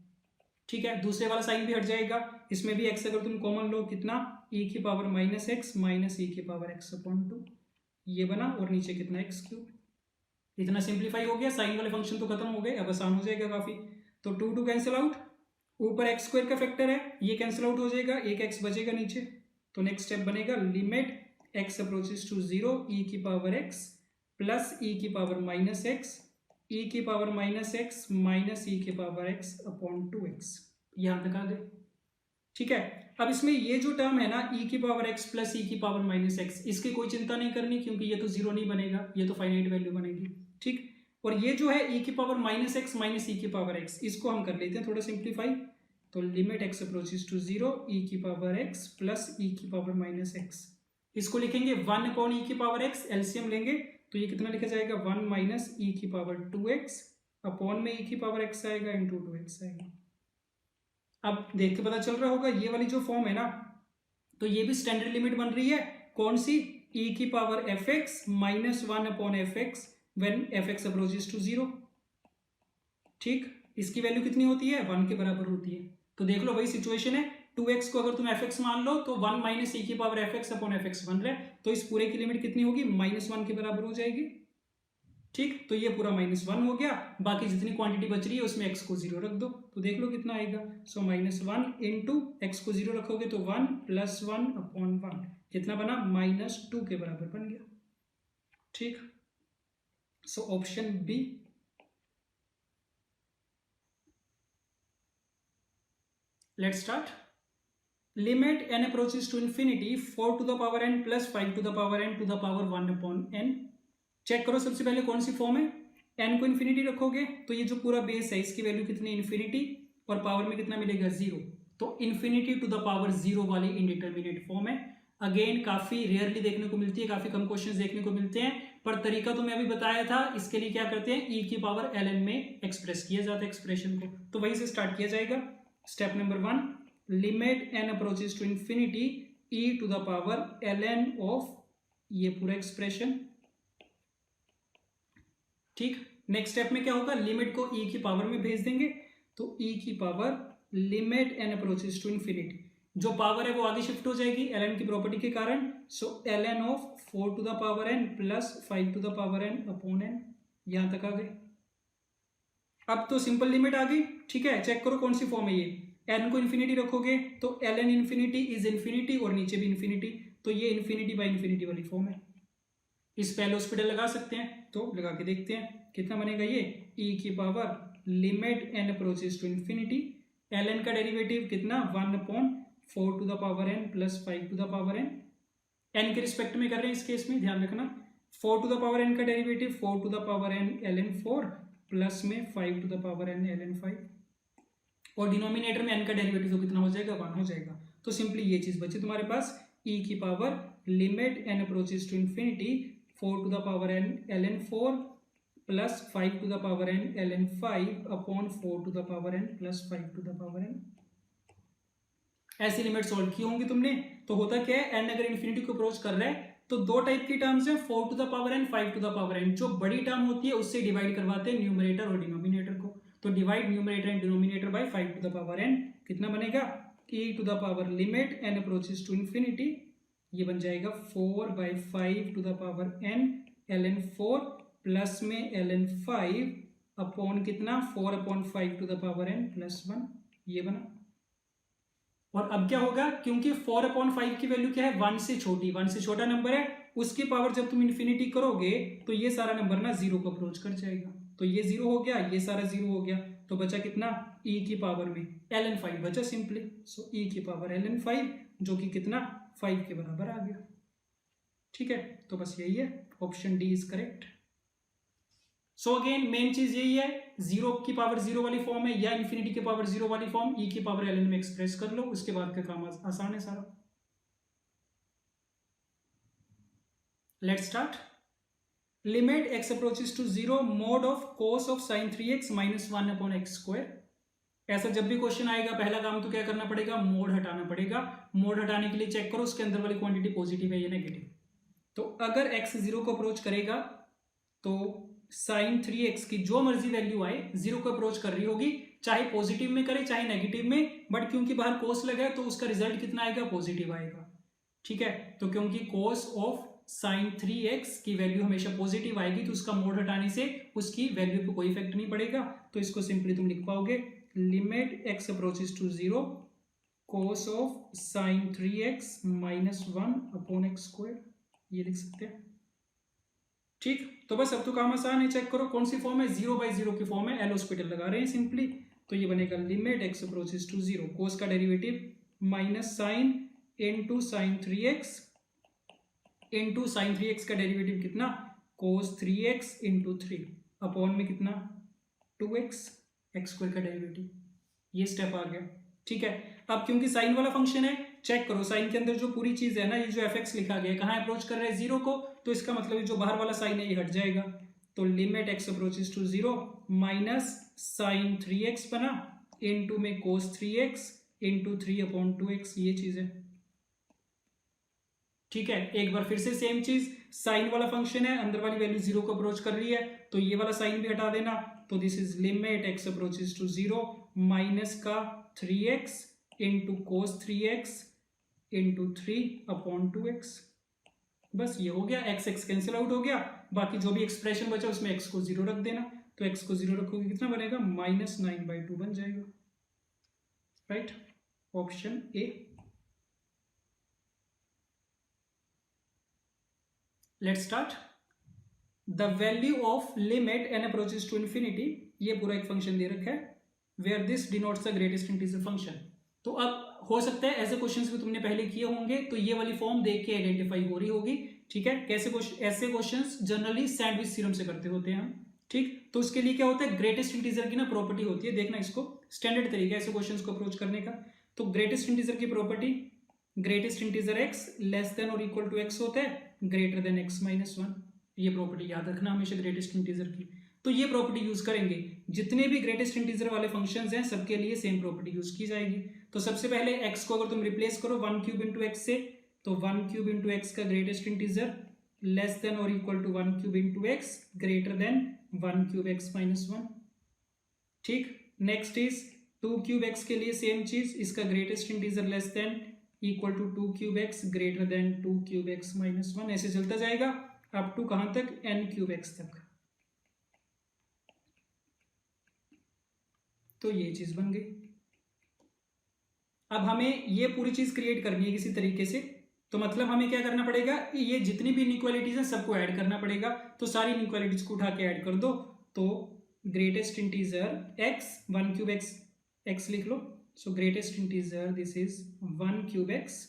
ठीक है। दूसरे वाला साइन भी हट जाएगा, इसमें भी x अगर तुम कॉमन लो, कितना, e की power minus x minus e की पावर x अपॉन 2, ये बना, और नीचे कितना x क्यूब। इतना सिंप्लीफाई हो गया, साइन वाले फंक्शन तो खत्म हो गए, अब आसान हो जाएगा काफी। तो 2 कैंसिल आउट, ऊपर x² का फैक्टर है, ये कैंसिल आउट हो जाएगा, एक x बचेगा नीचे। तो नेक्स्ट स्टेप बनेगा limit x approaches to 0 e की पावर x प्लस e की पावर माइनस x, e की power minus x minus e की पावर x अपॉन 2x, यहां तक आ गए, ठीक है। अब इसमें ये जो टर्म है ना, e की पावर x प्लस e की पावर माइनस x, इसकी कोई चिंता नहीं करनी, क्योंकि ये तो 0 नहीं बनेगा, ये तो फाइनाइट वैल्यू बनेगी, ठीक। और ये जो है e की power minus x minus e की पावर x, इसको हम कर लेते हैं थोड़ा सिंप्लीफाई। तो limit x approaches to 0 e की पावर x प्लस e की पावर माइनस x, इसको लिखेंगे 1 अपॉन e की पावर x, एलसीएम लेंगे तो ये कितना लिखा जाएगा, 1 माइनस e की पावर 2x अपॉन में e की पावर x आएगा इंटू 2x आएगा। अब देख के पता चल रहा होगा, ये वाली जो फॉर्म है ना, तो ये भी स्टैंडर्ड लिमिट बन रही है, कौन सी, e की power fx minus 1 upon fx when fx approaches to 0, ठीक। इसकी वैल्यू कितनी होती है, 1 के बराबर होती है। तो देख लो वही सिचुएशन है, 2x को अगर तुम fx मान लो, तो 1 माइनस e की पावर fx अपॉन fx बन रहा है, तो इस पूरे की लिमिट कितनी होगी, -1 के बराबर हो जाएगी, ठीक। तो ये पूरा -1 हो गया, बाकी जितनी क्वांटिटी बच रही है उसमें x को 0 रख दो, तो देख लो कितना आएगा। सो -1 इंटू x को 0 रखोगे तो 1 प्लस 1 अपॉन 1, कितना बना, -2 के बराबर बन गया, ठीक। So option B. Let's start. Limit n approaches to infinity 4 to the power n plus 5 to the power n to the power 1 upon n। चेक करो सबसे पहले कौन सी फॉर्म है, n को इन्फिनिटी रखोगे तो ये जो पूरा बेस है इसकी वैल्यू कितनी, इन्फिनिटी, और पावर में कितना मिलेगा, 0। तो इन्फिनिटी टू द पावर 0 वाली इंडिटरमिनेट फॉर्म है। अगेन काफी रेयरली देखने को मिलती है, काफी कम क्वेश्चंस देखने को मिलते हैं, पर तरीका तो मैं अभी बताया था। इसके लिए क्या करते हैं, e की पावर ln में एक्सप्रेस किया जाता है एक्सप्रेशन को, तो वहीं से स्टार्ट किया जाएगा। Step number 1, limit n approaches to infinity e to the power ln of ये पूरा एक्सप्रेशन, ठीक। नेक्स्ट स्टेप में क्या होगा, लिमिट को e की पावर में भेज देंगे, तो e की power limit n approaches to infinity, जो पावर है वो आगे शिफ्ट हो जाएगी ln की प्रॉपर्टी के कारण। So ln of 4 to the power n plus 5 to the power n upon n, यहां तक आ गए। अब तो सिंपल लिमिट आ गई, ठीक है। चेक करो कौन सी फॉर्म है ये, n को इन्फिनिटी रखोगे तो ln इन्फिनिटी इज इन्फिनिटी, और नीचे भी इन्फिनिटी, तो ये इन्फिनिटी बाई इन्फिनिटी वाली फॉर्म है। इस पहले हॉस्पिटल लगा सकते हैं, तो लगा के देखते हैं कितना बनेगा, ये e की power limit n approaches to infinity, ln का डेरिवेटिव कितना 1/4 to the power n plus 5 to the power n, n के रिस्पेक्ट में कर रहे हैं इस केस में, ध्यान रखना 4 टू द पावर n का derivative 4 to the power n ln 4 plus में 5 to the power n ln 5, और डिनोमिनेटर में n का डेरिवेटिव तो कितना हो जाएगा 1 हो जाएगा। तो सिंपली ये चीज बची तुम्हारे पास e की power limit n approaches to infinity 4 to the power n ln 4 plus 5 to the power n ln 5 upon 4 to the power n plus 5 to the power n। ऐसी लिमिट सॉल्व की होंगी तुमने। तो होता क्या है, n अगर इन्फिनिटी को अप्रोच कर रहा है तो दो टाइप की टर्म्स है, 4 to the power n 5 to the power n। जो बड़ी टर्म होती है उससे डिवाइड करवाते हैं न्यूमरेटर और डिनोमिनेटर को। तो divide numerator and denominator by 5 to the power n, कितना बनेगा e to the power limit n approaches to infinity, ये बन जाएगा 4/5 to the power n ln 4 plus में ln 5 अपॉन कितना 4/5 to the power n plus 1, ये बना। और अब क्या होगा, क्योंकि 4/5 की वैल्यू क्या है 1 से छोटी, 1 से छोटा नंबर है, उसकी पावर जब तुम इन्फिनिटी करोगे तो ये सारा नंबर ना 0 को अप्रोच कर जाएगा। तो ये 0 हो गया, ये सारा 0 हो गया, तो बचा कितना e की पावर में ln 5 बचा सिंपली। सो e की पावर ln 5 जो कि कितना 5 के बराबर आ गया। ठीक है, तो बस यही है, option D is correct. So again main चीज यही है, 0 की पावर 0 वाली फॉर्म है या इन्फिनिटी की पावर 0 वाली फॉर्म e की पावर ln में एक्सप्रेस कर लो, उसके बाद का काम आसान है सारा। Let's start. Limit x approaches to 0 mod of cos of sin 3x minus 1/x²। ऐसा जब भी क्वेश्चन आएगा पहला काम तो क्या करना पड़ेगा, मोड हटाना पड़ेगा। मोड हटाने के लिए चेक करो उसके अंदर वाली क्वांटिटी पॉजिटिव है या नेगेटिव। तो अगर x 0 को अप्रोच करेगा तो sin 3x की जो मर्जी वैल्यू आए 0 को अप्रोच कर रही होगी, चाहे पॉजिटिव में करे चाहे नेगेटिव में, बट क्योंकि बाहर cos लगा है तो उसका रिजल्ट कितना आएगा, पॉजिटिव आएगा। ठीक है, तो क्योंकि cos ऑफ sin 3x की वैल्यू हमेशा पॉजिटिव आएगी तो उसका मोड हटाने से उसकी वैल्यू पे कोई इफेक्ट नहीं पड़ेगा। तो इसको सिंपली तुम लिख पाओगे limit x approaches to 0 cos of sin 3x minus 1/x², ये लिख सकते हैं। ठीक, तो बस अब तो काम आसान है, चेक करो कौन सी फॉर्म है, 0/0 की फॉर्म है, एल हॉस्पिटल लगा रहे हैं सिंपली। तो ये बनेगा limit x approaches to 0 cos का derivative minus sine into sin 3x into sin 3x का डेरिवेटिव कितना cos 3x इंटू 3 अपॉन में कितना 2x x² का डेरिवेटिव, ये स्टेप आ गया। ठीक है, अब क्योंकि साइन वाला फंक्शन है, चेक करो साइन के अंदर जो पूरी चीज है ना, ये जो fx लिखा गया है कहाँ अप्रोच कर रहा है 0 को, तो इसका मतलब जो बाहर वाला साइन है ये हट जाएगा। तो limit x approaches to 0 minus sine 3x बना इनटू में cos 3x इंटू 3/2x, ये चीज है। ठीक है, एक बार फिर से सेम चीज, साइन वाला फंक्शन है, अंदर वाली वैल्यू 0 को अप्रोच कर रही है तो ये वाला साइन भी हटा देना। तो this is limit x approaches to 0 minus का 3x into cos 3x into 3/2x, बस ये हो गया, x कैंसिल आउट हो गया, बाकी जो भी एक्सप्रेशन बचा उसमें x को 0 रख देना। तो x को 0 रखोगे कितना बनेगा -9/2 बन जाएगा। Right, option A. Let's start. The value of limit n approaches to infinity, ये पूरा एक फंक्शन दे रखा है, where this denotes the greatest integer function. तो अब हो सकता है ऐसे क्वेश्चंस भी तुमने पहले किए होंगे तो ये वाली फॉर्म देख के आइडेंटिफाई हो रही होगी। ठीक है, कैसे ऐसे क्वेश्चंस जनरली सैंडविच थ्योरम से करते होते हैं हम। ठीक, तो उसके लिए क्या होता है, ग्रेटेस्ट इंटीजर की ना प्रॉपर्टी होती है, देखना इसको, स्टैंडर्ड तरीका ऐसे क्वेश्चंस को अप्रोच करने का। तो ग्रेटेस्ट इंटीजर की property, greatest integer x less than और इक्वल टू x होता है ग्रेटर देन x माइनस 1, ये प्रॉपर्टी याद रखना हमेशा ग्रेटेस्ट इंटीजर की। तो ये प्रॉपर्टी यूज करेंगे, जितने भी ग्रेटेस्ट इंटीजर वाले फंक्शंस हैं सबके लिए सेम प्रॉपर्टी यूज की जाएगी। तो सबसे पहले x को अगर तुम रिप्लेस करो 1³ इंटू एक्स से, तो 1³ इंटू एक्स का ग्रेटेस्ट इंटीजर लेस देन और equal to 1³ into x greater than 1³ x minus 1। ठीक, नेक्स्ट इज 2³ x के लिए सेम चीज, इसका greatest integer less than equal to 2³ x greater than 2³ x minus 1, ऐसे चलता जाएगा अप टू कहां तक, n³ x तक। तो ये चीज बन गई। अब हमें ये पूरी चीज क्रिएट करनी है किसी तरीके से, तो मतलब हमें क्या करना पड़ेगा, ये जितनी भी इनइक्वालिटीज हैं सबको ऐड करना पड़ेगा। तो सारी इनइक्वालिटीज को उठा के ऐड कर दो, तो greatest integer x, 1 cube x, x लिख लो। So greatest integer this is 1 cube x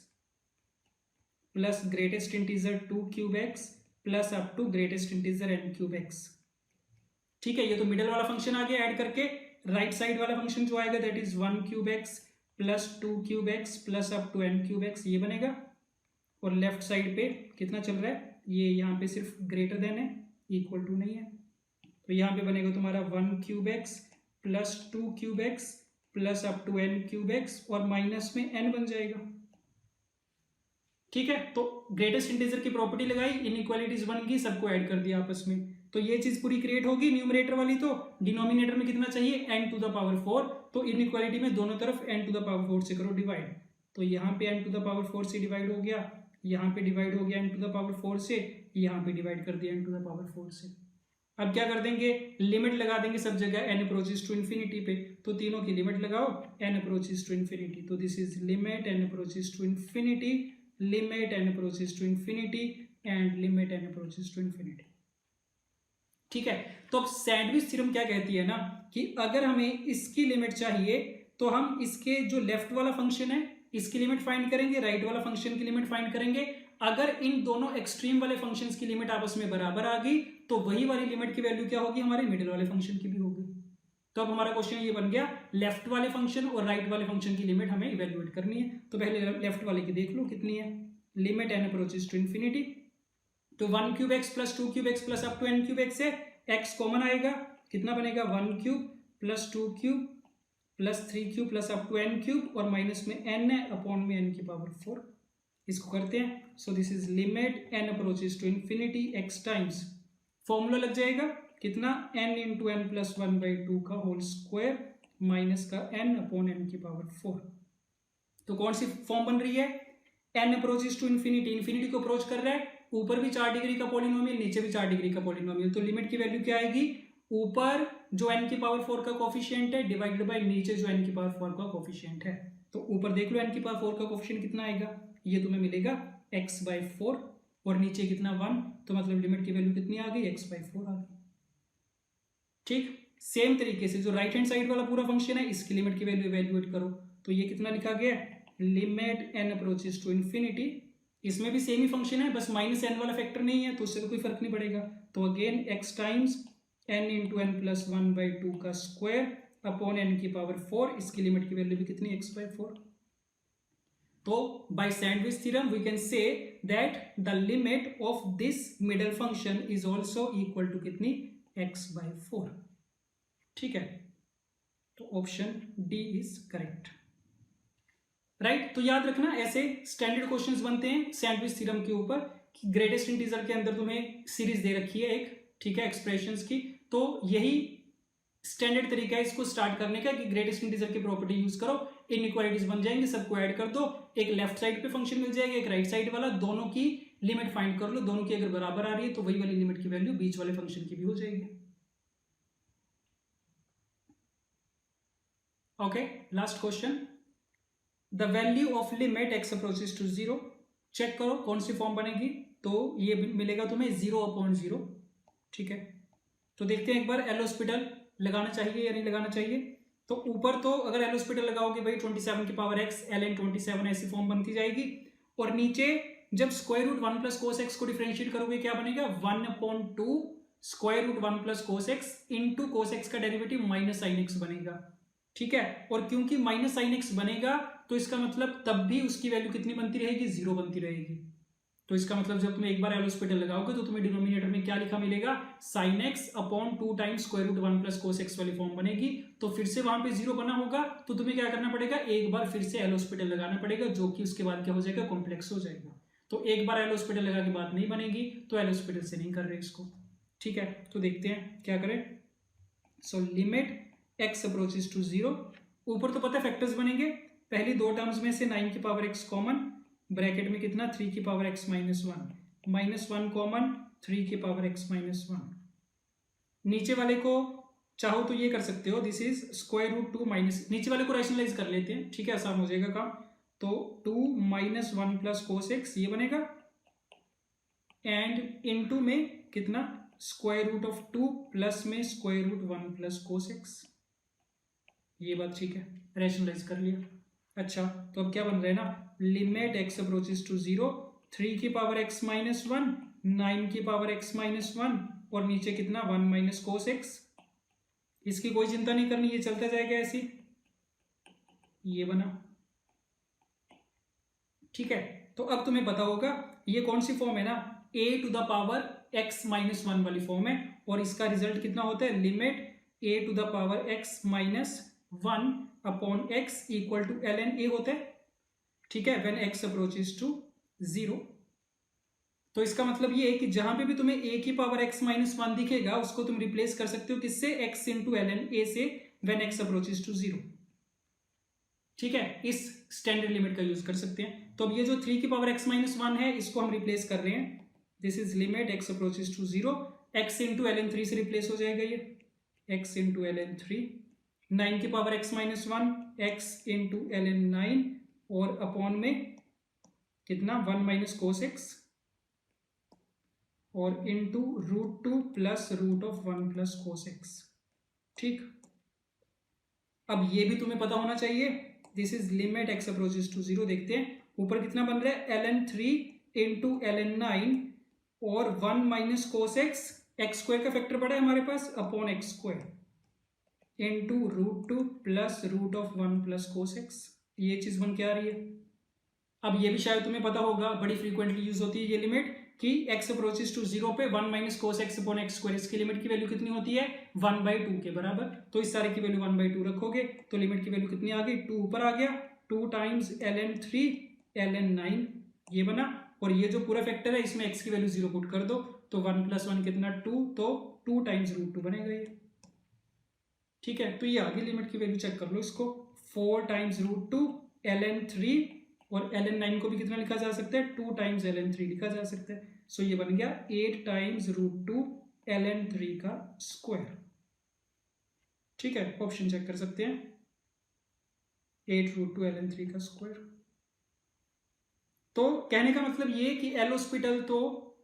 plus greatest integer 2 cube x plus up to greatest integer n cube x. ठीक है, ये तो मिडल वाला फंक्शन आ गया ऐड करके। राइट साइड वाला फंक्शन जो आएगा that is 1 cube x plus 2 cube x plus up to n cube x, ये बनेगा। और लेफ्ट साइड पे कितना चल रहा है, ये यहाँ पे सिर्फ ग्रेटर देन है, इक्वल टू नहीं है। तो यहाँ पे बनेगा तुम्हारा 1 cube x plus 2 cube x plus up to n cube x और माइनस में n बन जाएगा। ठीक है, तो ग्रेटेस्ट इंटीजर की प्रॉपर्टी लगाई, इनइक्वालिटीज बन गई, सबको ऐड कर दिया आपस में, तो ये चीज पूरी क्रिएट होगी न्यूमरेटर वाली। तो डिनोमिनेटर में कितना चाहिए, n टू द पावर 4, तो इनइक्वालिटी में दोनों तरफ n टू द पावर 4 से करो डिवाइड। तो यहाँ पे n टू द पावर 4 से डिवाइड हो गया, यहाँ पे डिवाइड हो गया n टू द पावर 4 से, यहाँ पे डिवाइड कर दिया n टू द पावर 4 से। अब क्या कर देंगे, लिमिट लगा देंगे सब जगह n अप्रोचेस टू इन्फिनिटी पे, तो तीनों की लिमिट लगाओ n अप्रोचेस टू इन्फिनिटी। तो this is limit n approaches to infinity, limit n approaches to infinity and limit n approaches to infinity. ठीक है, तो अब सैंडविच थ्योरम क्या कहती है ना कि अगर हमें इसकी लिमिट चाहिए तो हम इसके जो लेफ्ट वाला फंक्शन है इसकी लिमिट फाइंड करेंगे, राइट वाला फंक्शन की लिमिट फाइंड करेंगे। अगर इन दोनों एक्सट्रीम वाले फंक्शंस की लिमिट आपस में बराबर आ गई तो वही वाली लिमिट की वैल्यू क्या होगी, हमारे मिडिल वाले फंक्शन की भी होगी। तो अब हमारा क्वेश्चन ये बन गया, लेफ्ट वाले फंक्शन और राइट वाले फंक्शन की लिमिट हमें इवेल्युएट करनी है। तो पहले लेफ्ट वाले की देख लो कितनी है, limit n approaches to infinity, तो 1 cube x plus 2 cube x plus up to n cube x है, x कॉमन आएगा, कितना बनेगा 1 cube plus 2 cube plus 3 cube plus up to n cube और माइनस में n है, अपॉन में n की पावर 4। इसको करते हैं, so this is limit n approaches to infinity x times, formula लग जाएगा कितना, n इंटू n प्लस 1/2 का होल स्क्वायर माइनस का n अपॉन n की पावर 4। तो कौन सी फॉर्म बन रही है, n approaches to infinity, infinity को अप्रोच कर रहा है, ऊपर भी 4 डिग्री का पॉलिनोमियल, नीचे भी 4 डिग्री का पॉलिनोमियल, तो लिमिट की वैल्यू क्या आएगी, ऊपर जो n की पावर 4 का कोफिशिएंट है डिवाइडेड बाय नीचे जो n की पावर 4 का कोफिशिएंट है। तो ऊपर देख लो n की पावर 4 का कोफिशिएंट कितना आएगा, ये तुम्हें मिलेगा x/4 और नीचे कितना 1, तो मतलब लिमिट की वैल्यू कितनी आ गई, x/4 आ गई। ठीक, सेम तरीके से जो राइट हैंड साइड वाला पूरा फंक्शन है इसकी लिमिट की वैल्यू इवैल्यूएट करो, तो ये कितना लिखा गया, limit n approaches to infinity, इसमें भी सेम ही फंक्शन है बस माइनस n वाला फैक्टर नहीं है तो उससे तो कोई फर्क नहीं पड़ेगा। तो again x times n into n plus 1/2 का स्क्वायर अपॉन n की पावर 4, इसकी लिमिट की वैल्यू भी कितनी, x/4। तो by sandwich theorem we can say that the limit of this middle function is also equal to कितनी, x/4। ठीक है, तो option D is correct, right. तो याद रखना ऐसे स्टैंडर्ड क्वेश्चंस बनते हैं सैंडविच थ्योरम के ऊपर कि ग्रेटेस्ट इंटीजर के अंदर तुम्हें सीरीज दे रखी है एक, ठीक है, एक्सप्रेशंस की, तो यही स्टैंडर्ड तरीका है इसको स्टार्ट करने का कि ग्रेटेस्ट इंटीजर की प्रॉपर्टी यूज करो, इनइक्वालिटीज बन जाएंगे, सबको ऐड कर दो, एक लेफ्ट साइड पे फंक्शन मिल जाएगा, एक राइट साइड वाला, दोनों की लिमिट फाइंड कर लो, दोनों की अगर बराबर आ रही है तो वही वाली लिमिट की वैल्यू बीच वाले फंक्शन की भी हो जाएगी। Okay, last question, the value of limit x approaches to 0, check करो कौन सी फॉर्म बनेगी, तो ये मिलेगा तुम्हें 0/0। ठीक है, तो देखते हैं एक बार एल हॉस्पिटल लगाना चाहिए या नहीं लगाना चाहिए। तो ऊपर तो अगर एल हॉस्पिटल लगाओगे भाई 27 की पावर x ln 27 ऐसी फॉर्म बनती जाएगी, और नीचे जब square root 1 plus cos x को डिफरेंशिएट करोगे क्या बनेगा, 1/2 square root 1 plus cos x into cos x का डेरिवेटिव माइनस साइन एक्स बनेगा। ठीक है, और क्योंकि माइनस साइन एक्स बनेगा तो इसका मतलब तब भी उसकी वैल्यू कितनी बनती रहेगी, 0 बनती रहेगी। तो इसका मतलब जब तुम एक बार एल हॉस्पिटल लगाओगे तो तुम्हें डिनोमिनेटर में क्या लिखा मिलेगा, sine x upon 2 times square root 1 plus cos x वाली फॉर्म बनेगी। तो फिर से वहां पे 0 बना होगा तो तुम्हें क्या करना पड़ेगा, एक बार फिर से एल हॉस्पिटल लगाना पड़ेगा, जो कि उसके बाद क्या हो जाएगा, कॉम्प्लेक्स हो जाएगा। तो एक बार एल हॉस्पिटल लगा के बात नहीं बनेगी, तो एल हॉस्पिटल से नहीं कर रहे इसको। ठीक है, तो देखते हैं क्या करें। So limit x approaches to 0, ऊपर तो पता है फैक्टर्स बनेंगे, पहली दो टर्म्स में से 9 की पावर x कॉमन, ब्रैकेट में कितना 3 की पावर x माइनस 1 कॉमन, 3 की पावर x माइनस 1। नीचे वाले को चाहो तो ये कर सकते हो, this is square root 2 minus, नीचे वाले को रैशनलाइज कर लेते हैं, ठीक है, आसान हो जाएगा काम। तो 2 माइनस 1 प्लस कोस एक्स ये बनेगा, एंड इनटू में कितना स्क्वायर रूट ऑफ 2 प्लस में square root 1 plus cos x. ये बात ठीक है, रैशनलाइज कर लिया। अच्छा, तो अब क्या बन रहा है ना, लिमिट एक्स अप्रोचेस टू 0, 3 की पावर एक्स माइनस 1, 9 की पावर एक्स माइनस 1 और नीचे कितना 1 माइनस कोस एक्स। इसकी कोई चिंता नहीं करनी, ये चलता जाएगा ऐसी। ये बना, ठीक है। तो अब तुम्हें पता होगा ये कौन सी फॉर्म है ना, a to the power x minus 1 वाली फॉर्म है, और इसका रिजल्ट कितना होता है, limit a to the power x minus 1 upon x equal to ln a होता है, ठीक है, व्हेन x अप्रोचेस टू 0। तो इसका मतलब ये है कि जहां पे भी तुम्हें a की पावर x माइनस 1 दिखेगा उसको तुम रिप्लेस कर सकते हो किससे, x इंटू ln a से, व्हेन x अप्रोचेस टू 0, ठीक है। इस स्टैंडर्ड लिमिट का यूज कर सकते हैं। तो अब ये जो 3 की पावर x माइनस 1 है इसको हम रिप्लेस कर रहे हैं, this is limit x approaches to 0, x into ln 3 से रिप्लेस हो जाएगा ये, x इंटू ln 3, 9 की power x minus 1, x into ln 9 और अपॉन में कितना 1 माइनस कोस x और into root 2 plus root of 1 plus cos x, ठीक। अब ये भी तुम्हें पता होना चाहिए, this is limit x approaches to 0। देखते हैं ऊपर कितना बन रहा है, ln 3 इंटू ln 9 और 1 minus cos x, x square का फैक्टर पड़ा है हमारे पास, upon x square into root 2 plus root of 1 plus cos x. ये चीज बन के आ रही है। अब ये भी शायद तुम्हें पता होगा, बड़ी फ्रीक्वेंटली यूज होती है ये लिमिट कि x अप्रोचेस टू 0 पे 1 minus cos x upon x square, इसकी लिमिट की वैल्यू कितनी होती है, 1/2 के बराबर। तो इस सारे की वैल्यू 1/2 रखोगे तो लिमिट की वैल्यू कितनी आ गई, 2 ऊपर आ गया, 2 टाइम्स ln 3 ln 9 ये बना, और ये जो पूरा फैक्टर है इसमें x की वैल्यू 0 पुट कर दो तो 1 प्लस 1 कितना 2, तो 2 टाइम्स रूट 2 बनेगा ये, ठीक है। तो ये आगे लिमिट की वैल्यू चेक कर लो इसको, 4 टाइम्स रूट 2 ln 3 और ln 9 को भी कितना लिखा जा सकता है, 2 टाइम्स ln 3 लिखा जा सकता है। सो ये बन गया 8 टाइम्स रूट 2 ln 3 का स्क्वायर, ठीक है। ऑप्शन चेक कर सकते हैं, 8 रूट 2 ln 3 का स्क्वायर। तो कहने का मतलब ये कि एल हॉस्पिटल तो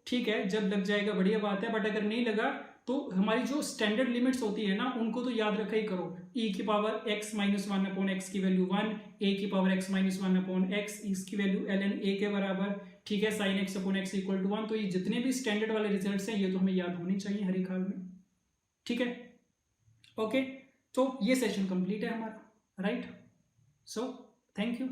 ठीक है, जब लग जाएगा बढ़िया बात है, बट अगर नहीं लगा तो हमारी जो स्टैंडर्ड लिमिट्स होती है ना उनको तो याद रखा ही करो, e की power x minus 1 upon x की वैल्यू 1, a की power x minus 1 upon x, इसकी वैल्यू ln a के बराबर, ठीक है, sine x upon x equal to 1। तो ये जितने भी स्टैंडर्ड वाले रिजल्ट्स हैं ये तो हमें याद होने चाहिए हर एक हाल में, ठीक है। ओके, तो ये सेशन कंप्लीट है हमारा, राइट। So thank you.